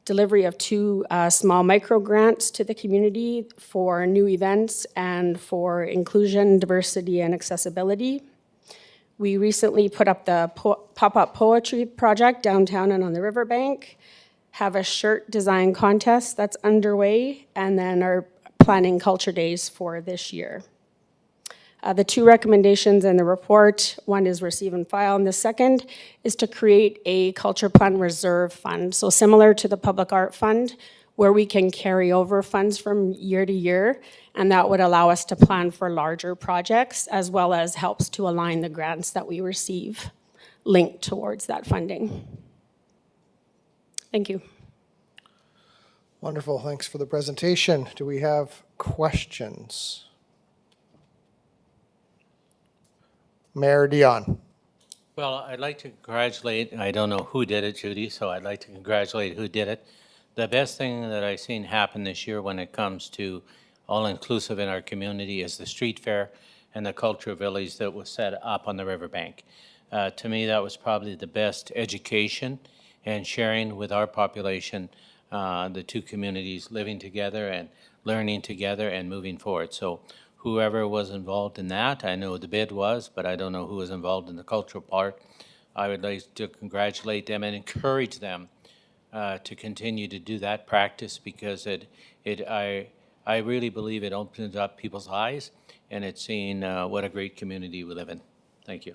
[SPEAKER 10] delivery of 2 small micro grants to the community for new events and for inclusion, diversity, and accessibility. We recently put up the pop-up poetry project downtown and on the riverbank, have a shirt design contest that's underway, and then are planning culture days for this year. The 2 recommendations in the report, one is receive and file, and the second is to create a culture plan reserve fund. So similar to the Public Art Fund, where we can carry over funds from year to year, and that would allow us to plan for larger projects, as well as helps to align the grants that we receive linked towards that funding. Thank you.
[SPEAKER 1] Wonderful, thanks for the presentation. Do we have questions? Mayor Dion.
[SPEAKER 2] Well, I'd like to congratulate, I don't know who did it, Judy, so I'd like to congratulate who did it. The best thing that I've seen happen this year when it comes to all-inclusive in our community is the street fair and the cultural village that was set up on the riverbank. To me, that was probably the best education and sharing with our population, the 2 communities living together and learning together and moving forward. So whoever was involved in that, I know the bid was, but I don't know who was involved in the cultural part. I would like to congratulate them and encourage them to continue to do that practice because I really believe it opens up people's eyes and it's seeing what a great community we live in. Thank you.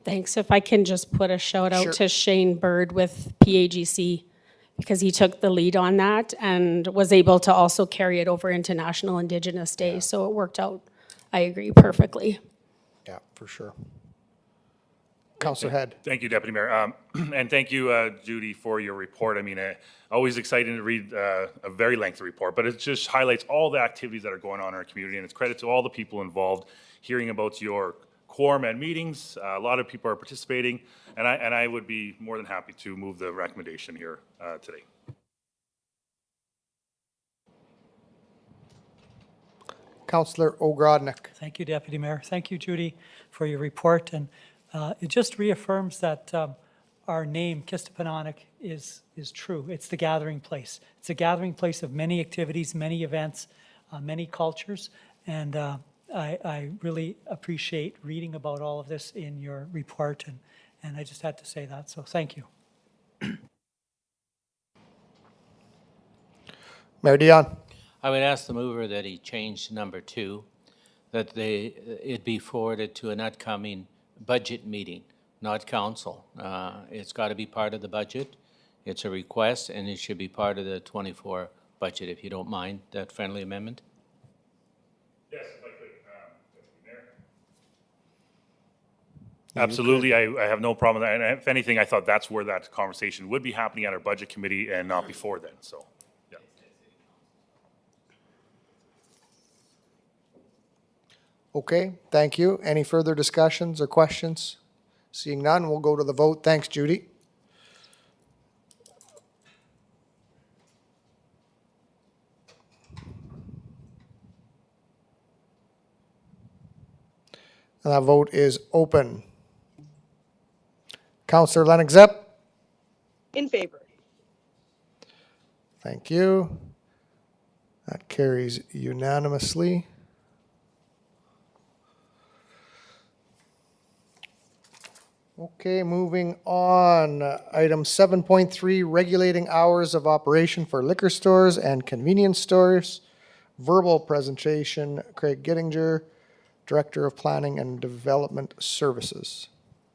[SPEAKER 10] Thanks. If I can just put a shout out
[SPEAKER 1] Sure.
[SPEAKER 10] to Shane Bird with PAGC, because he took the lead on that and was able to also carry it over into National Indigenous Day. So it worked out, I agree, perfectly.
[SPEAKER 1] Yeah, for sure. Councillor Head.
[SPEAKER 5] Thank you, Deputy Mayor. And thank you, Judy, for your report. I mean, always exciting to read a very lengthy report, but it just highlights all the activities that are going on in our community, and it's credit to all the people involved hearing about your quorum and meetings. A lot of people are participating, and I would be more than happy to move the recommendation here today.
[SPEAKER 1] Councillor Ogrodnik.
[SPEAKER 6] Thank you, Deputy Mayor. Thank you, Judy, for your report. And it just reaffirms that our name, Kistapanonic, is true. It's the gathering place. It's a gathering place of many activities, many events, many cultures. And I really appreciate reading about all of this in your report. And I just had to say that. So thank you.
[SPEAKER 1] Mayor Dion.
[SPEAKER 2] I would ask the mover that he change number 2, that it be forwarded to an upcoming budget meeting, not council. It's got to be part of the budget. It's a request, and it should be part of the 24 budget, if you don't mind that friendly amendment.
[SPEAKER 5] Yes, if I could, Deputy Mayor. Absolutely, I have no problem with that. And if anything, I thought that's where that conversation would be happening at our budget committee and not before then, so, yeah.
[SPEAKER 1] Okay, thank you. Any further discussions or questions? Seeing none, we'll go to the vote. Thanks, Judy. And that vote is open. Councillor Lennox Zepp.
[SPEAKER 3] In favor.
[SPEAKER 1] Thank you. That carries unanimously. Okay, moving on. Item 7.3, regulating hours of operation for liquor stores and convenience stores. Verbal presentation, Craig Gettinger, Director of Planning and Development Services.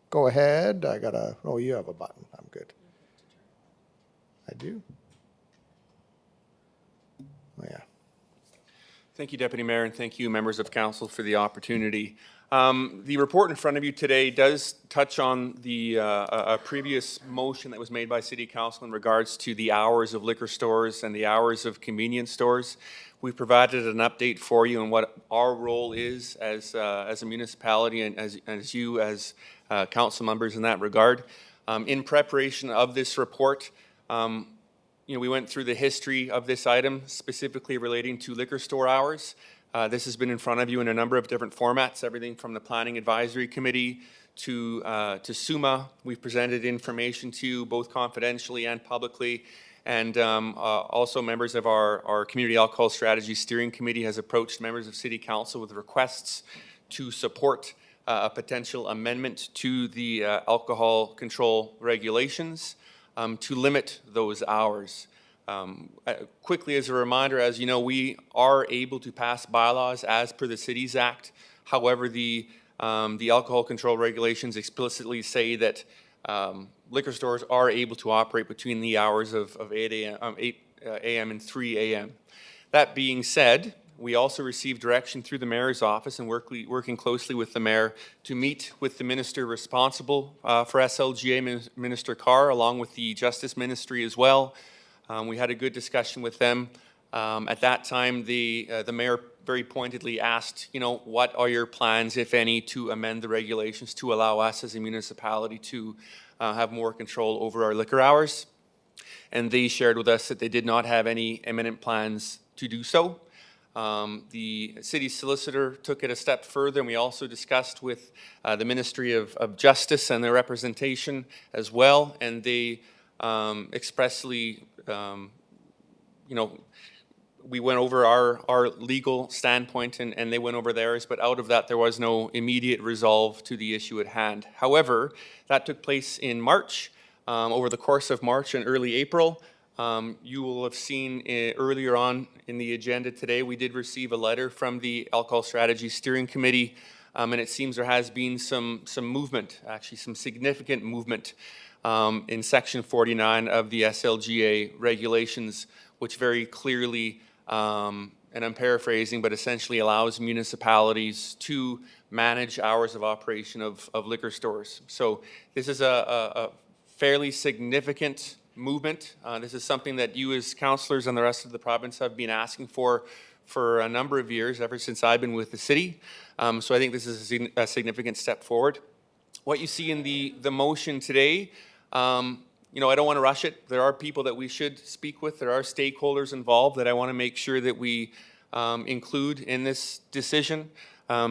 [SPEAKER 1] Go ahead. Oh, you have a button. I'm good. I do. Oh, yeah.
[SPEAKER 11] Thank you, Deputy Mayor, and thank you, members of council, for the opportunity. The report in front of you today does touch on the a previous motion that was made by City Council in regards to the hours of liquor stores and the hours of convenience stores. We've provided an update for you on what our role is as a municipality and as you as council members in that regard. In preparation of this report, we went through the history of this item, specifically relating to liquor store hours. This has been in front of you in a number of different formats, everything from the Planning Advisory Committee to SUMA. We've presented information to you both confidentially and publicly. And also members of our Community Alcohol Strategy Steering Committee has approached members of City Council with requests to support a potential amendment to the alcohol control regulations to limit those hours. Quickly, as a reminder, as you know, we are able to pass bylaws as per the Cities Act. However, the alcohol control regulations explicitly say that liquor stores are able to operate between the hours of 8 a.m. and 3 a.m. That being said, we also received direction through the mayor's office and working closely with the mayor to meet with the minister responsible for SLGA, Minister Carr, along with the Justice Ministry as well. We had a good discussion with them. At that time, the mayor very pointedly asked, what are your plans, if any, to amend the regulations to allow us as a municipality to have more control over our liquor hours? And they shared with us that they did not have any imminent plans to do so. The city solicitor took it a step further, and we also discussed with the Ministry of Justice and their representation as well, and they expressly we went over our legal standpoint and they went over theirs, but out of that, there was no immediate resolve to the issue at hand. However, that took place in March, over the course of March and early April. You will have seen earlier on in the agenda today, we did receive a letter from the Alcohol Strategy Steering Committee, and it seems there has been some movement, actually some significant movement in Section 49 of the SLGA regulations, which very clearly, and I'm paraphrasing, but essentially allows municipalities to manage hours of operation of liquor stores. So this is a fairly significant movement. This is something that you as councillors and the rest of the province have been asking for a number of years, ever since I've been with the city. So I think this is a significant step forward. What you see in the motion today, you know, I don't want to rush it. There are people that we should speak with. There are stakeholders involved that I want to make sure that we include in this decision.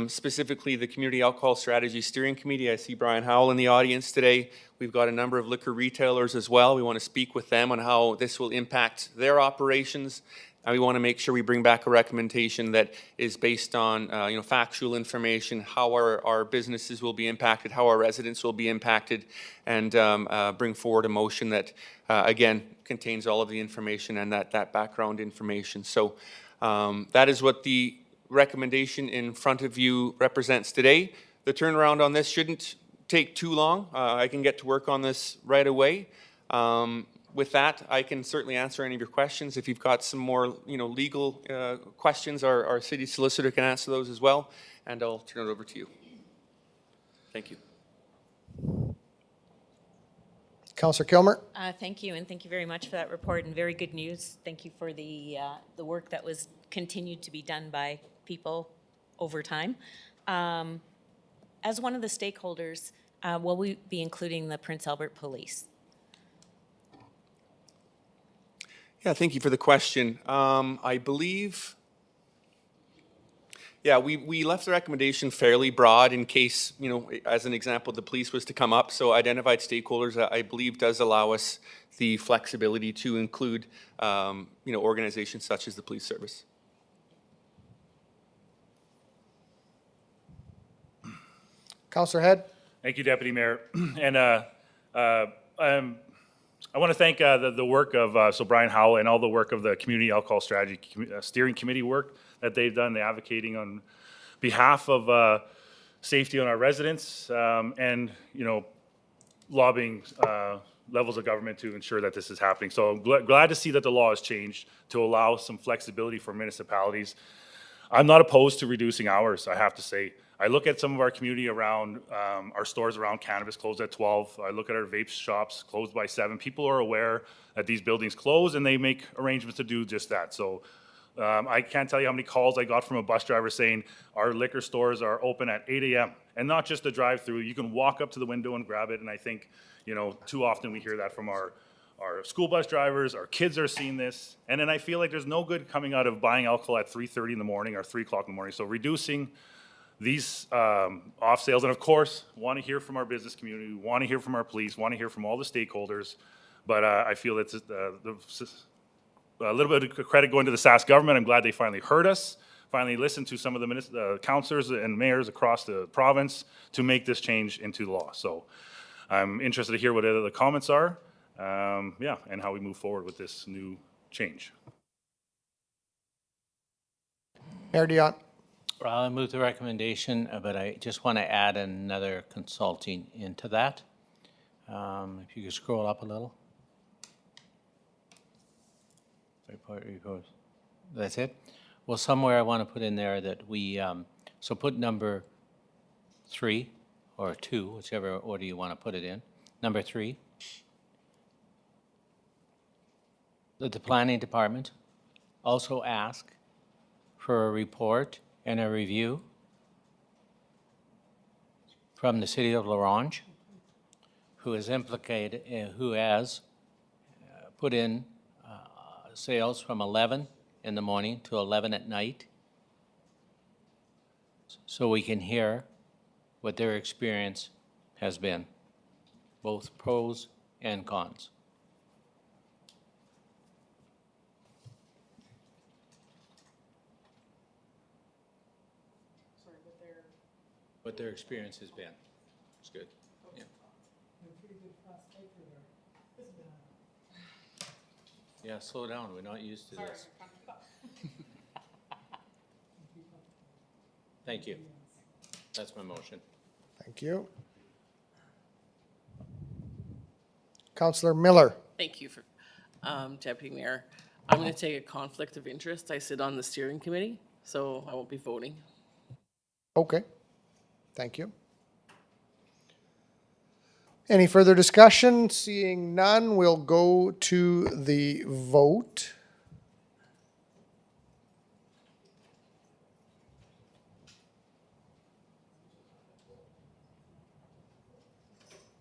[SPEAKER 11] Specifically, the Community Alcohol Strategy Steering Committee. I see Brian Howell in the audience today. We've got a number of liquor retailers as well. We want to speak with them on how this will impact their operations. And we want to make sure we bring back a recommendation that is based on you know, factual information, how our businesses will be impacted, how our residents will be impacted, and bring forward a motion that, again, contains all of the information and that background information. So that is what the recommendation in front of you represents today. The turnaround on this shouldn't take too long. I can get to work on this right away. With that, I can certainly answer any of your questions. If you've got some more, you know, legal questions, our city solicitor can answer those as well, and I'll turn it over to you. Thank you.
[SPEAKER 1] Councillor Kilmer?
[SPEAKER 7] Thank you, and thank you very much for that report, and very good news. Thank you for the work that was continued to be done by people over time. As one of the stakeholders, will we be including the Prince Albert Police?
[SPEAKER 11] Yeah, thank you for the question. I believe, yeah, we left the recommendation fairly broad in case, you know, as an example, the police was to come up. So identified stakeholders, I believe, does allow us the flexibility to include, you know, organizations such as the police service.
[SPEAKER 1] Councillor Head?
[SPEAKER 5] Thank you, Deputy Mayor. And I want to thank the work of so Brian Howell and all the work of the Community Alcohol Strategy Steering Committee work that they've done, the advocating on behalf of safety on our residents, and, you know, lobbying levels of government to ensure that this is happening. So I'm glad to see that the law has changed to allow some flexibility for municipalities. I'm not opposed to reducing hours, I have to say. I look at some of our community around, our stores around cannabis closed at 12. I look at our vape shops closed by 7. People are aware that these buildings close and they make arrangements to do just that. So I can't tell you how many calls I got from a bus driver saying our liquor stores are open at 8 a.m. And not just a drive-through, you can walk up to the window and grab it. And I think, you know, too often we hear that from our school bus drivers, our kids are seeing this. And then I feel like there's no good coming out of buying alcohol at 3:30 in the morning or 3 o'clock in the morning. So reducing these off sales, and of course, want to hear from our business community, want to hear from our police, want to hear from all the stakeholders. But I feel it's a little bit of credit going to the Sask government. I'm glad they finally heard us, finally listened to some of the councillors and mayors across the province to make this change into the law. So I'm interested to hear what the comments are, yeah, and how we move forward with this new change.
[SPEAKER 1] Mayor Dion?
[SPEAKER 2] Well, I move the recommendation, but I just want to add another consulting into that. If you could scroll up a little. That's it? Well, somewhere I want to put in there that we, so put number 3 or 2, whichever order you want to put it in. Number 3. That the planning department also ask for a report and a review from the city of La Ronge, who is implicated, who has put in sales from 11 in the morning to 11 at night, so we can hear what their experience has been, both pros and cons. what their experience has been. It's good. Yeah. Yeah, slow down. We're not used to this. Thank you. That's my motion.
[SPEAKER 1] Thank you. Councillor Miller.
[SPEAKER 12] Thank you, for Deputy Mayor. I'm going to take a conflict of interest. I sit on the steering committee, so I won't be voting.
[SPEAKER 1] Okay. Thank you. Any further discussion? Seeing none, we'll go to the vote.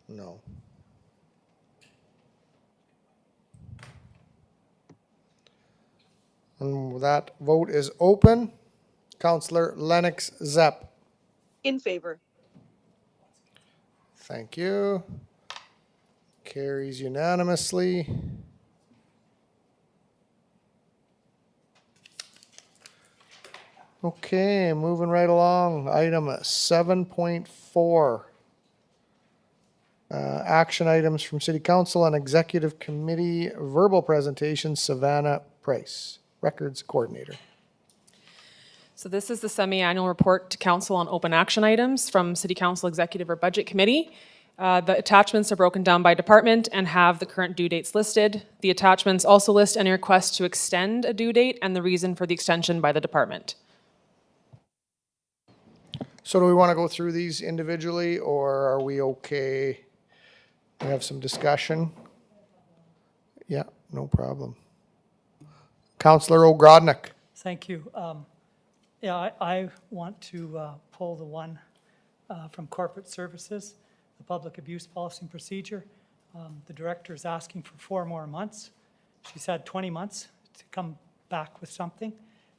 [SPEAKER 1] No. And that vote is open. Councillor Lennox Zepp.
[SPEAKER 3] In favor.
[SPEAKER 1] Thank you. Carries unanimously. Okay, moving right along. Item 7.4. Action items from City Council and Executive Committee. Verbal presentation, Savannah Price, Records Coordinator.
[SPEAKER 13] So this is the semi-annual report to council on open action items from City Council Executive or Budget Committee. The attachments are broken down by department and have the current due dates listed. The attachments also list any request to extend a due date and the reason for the extension by the department.
[SPEAKER 1] So do we want to go through these individually, or are we okay? We have some discussion? Yeah, no problem. Councillor Ogrodnik.
[SPEAKER 6] Thank you. Yeah, I want to pull the one from corporate services, the public abuse policy and procedure. The director is asking for 4 more months. She's had 20 months to come back with something.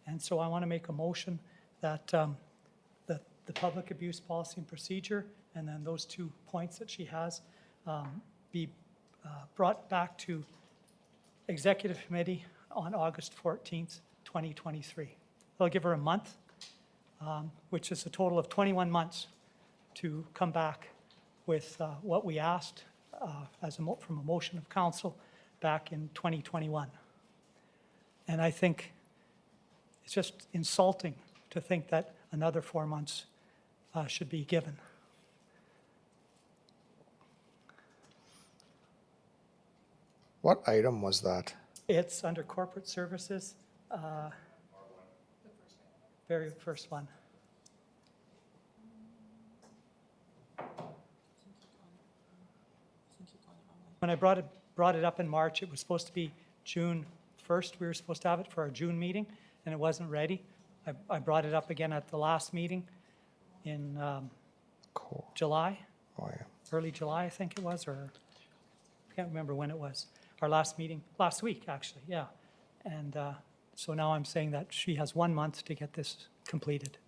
[SPEAKER 6] And so I want to make a motion that the public abuse policy and procedure, and then those 2 points that she has, be brought back to Executive Committee on August 14th, 2023. I'll give her a month, which is a total of 21 months to come back with what we asked from a motion of council back in 2021. And I think it's just insulting to think that another 4 months should be given.
[SPEAKER 1] What item was that?
[SPEAKER 6] It's under corporate services, very first one. When I brought it up in March, it was supposed to be June 1st. We were supposed to have it for our June meeting, and it wasn't ready. I brought it up again at the last meeting in July,
[SPEAKER 1] Oh, yeah.
[SPEAKER 6] early July, I think it was, or I can't remember when it was. Our last meeting, last week, actually, yeah. And so now I'm saying that she has 1 month to get this completed,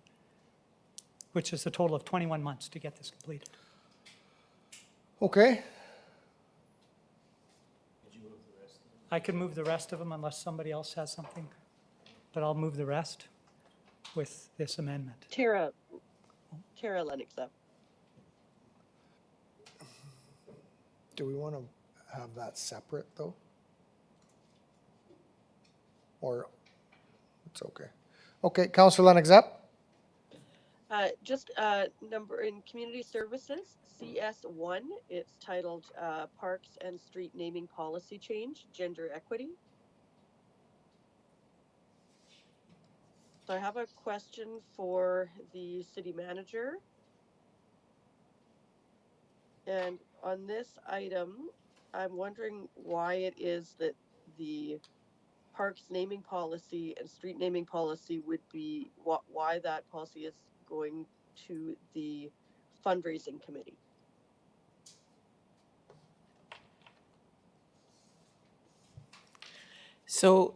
[SPEAKER 6] which is a total of 21 months to get this completed.
[SPEAKER 1] Okay.
[SPEAKER 6] I can move the rest of them unless somebody else has something, but I'll move the rest with this amendment.
[SPEAKER 3] Tara Lennox up.
[SPEAKER 1] Do we want to have that separate, though? Or, it's okay. Okay, Councillor Lennox up.
[SPEAKER 3] Just number in community services, CS1, it's titled Parks and Street Naming Policy Change, Gender Equity. So I have a question for the city manager. And on this item, I'm wondering why it is that the parks naming policy and street naming policy would be, why that policy is going to the fundraising committee.
[SPEAKER 14] So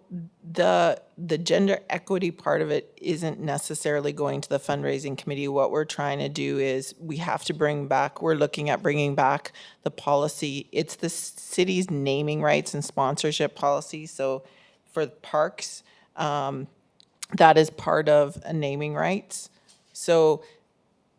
[SPEAKER 14] the gender equity part of it isn't necessarily going to the fundraising committee. What we're trying to do is we have to we're looking at bringing back the policy. It's the city's naming rights and sponsorship policy. So for parks, that is part of a naming rights. So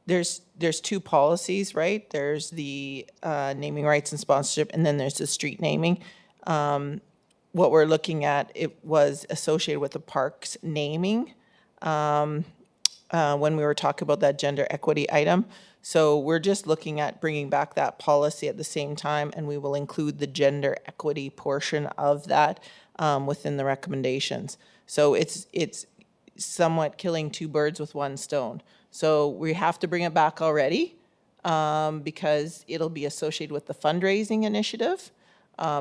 [SPEAKER 14] there's two policies, right? There's the naming rights and sponsorship, and then there's the street naming. What we're looking at, it was associated with the parks naming when we were talking about that gender equity item. So we're just looking at bringing back that policy at the same time, and we will include the gender equity portion of that within the recommendations. So it's somewhat killing two birds with one stone. So we have to bring it back already because it'll be associated with the fundraising initiative.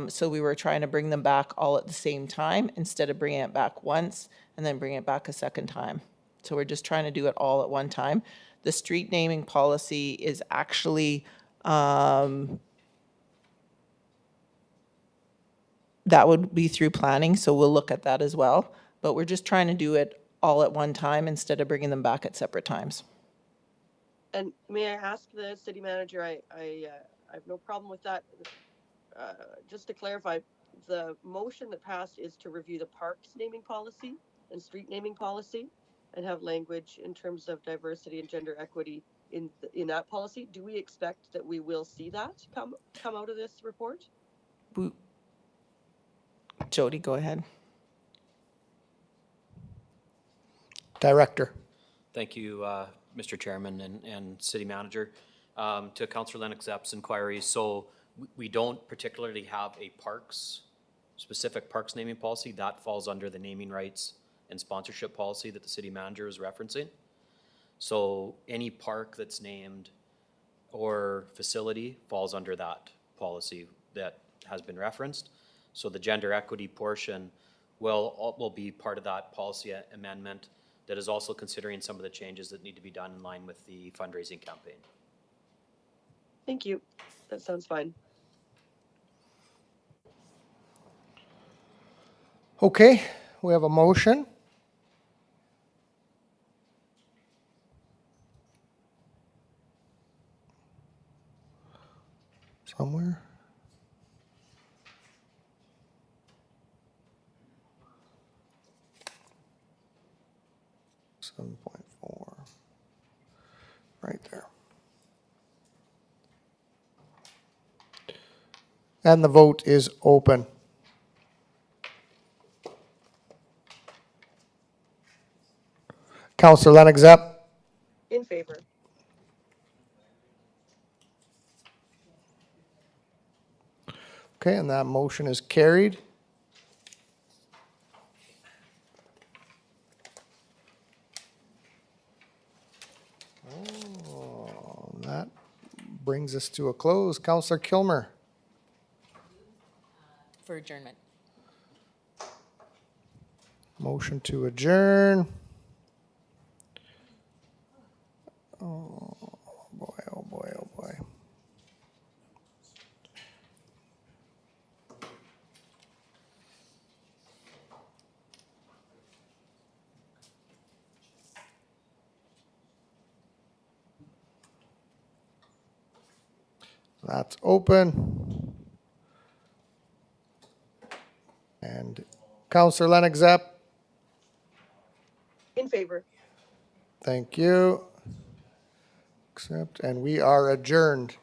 [SPEAKER 14] So we were trying to bring them back all at the same time instead of bringing it back once and then bring it back a second time. So we're just trying to do it all at one time. The street naming policy is actually, that would be through planning, so we'll look at that as well. But we're just trying to do it all at one time instead of bringing them back at separate times.
[SPEAKER 3] And may I ask the city manager, I have no problem with that. Just to clarify, the motion that passed is to review the parks naming policy and street naming policy and have language in terms of diversity and gender equity in that policy. Do we expect that we will see that come out of this report?
[SPEAKER 14] Jody, go ahead.
[SPEAKER 1] Director.
[SPEAKER 15] Thank you, Mr. Chairman and City Manager. To Councillor Lennox Epp's inquiry, so we don't particularly have a specific parks naming policy. That falls under the naming rights and sponsorship policy that the City Manager is referencing. So any park that's named or facility falls under that policy that has been referenced. So the gender equity portion will be part of that policy amendment that is also considering some of the changes that need to be done in line with the fundraising campaign.
[SPEAKER 3] Thank you. That sounds fine.
[SPEAKER 1] Okay, we have a motion. Somewhere. $7.4. Right there. And the vote is open. Councillor Lennox Epp.
[SPEAKER 3] In favor.
[SPEAKER 1] Okay, and that motion is carried. That brings us to a close. Councillor Kilmer.
[SPEAKER 7] For adjournment.
[SPEAKER 1] Motion to adjourn. Oh boy, oh boy, oh boy. That's open. And Councillor Lennox Epp.
[SPEAKER 3] In favor.
[SPEAKER 1] Thank you. Accept, and we are adjourned.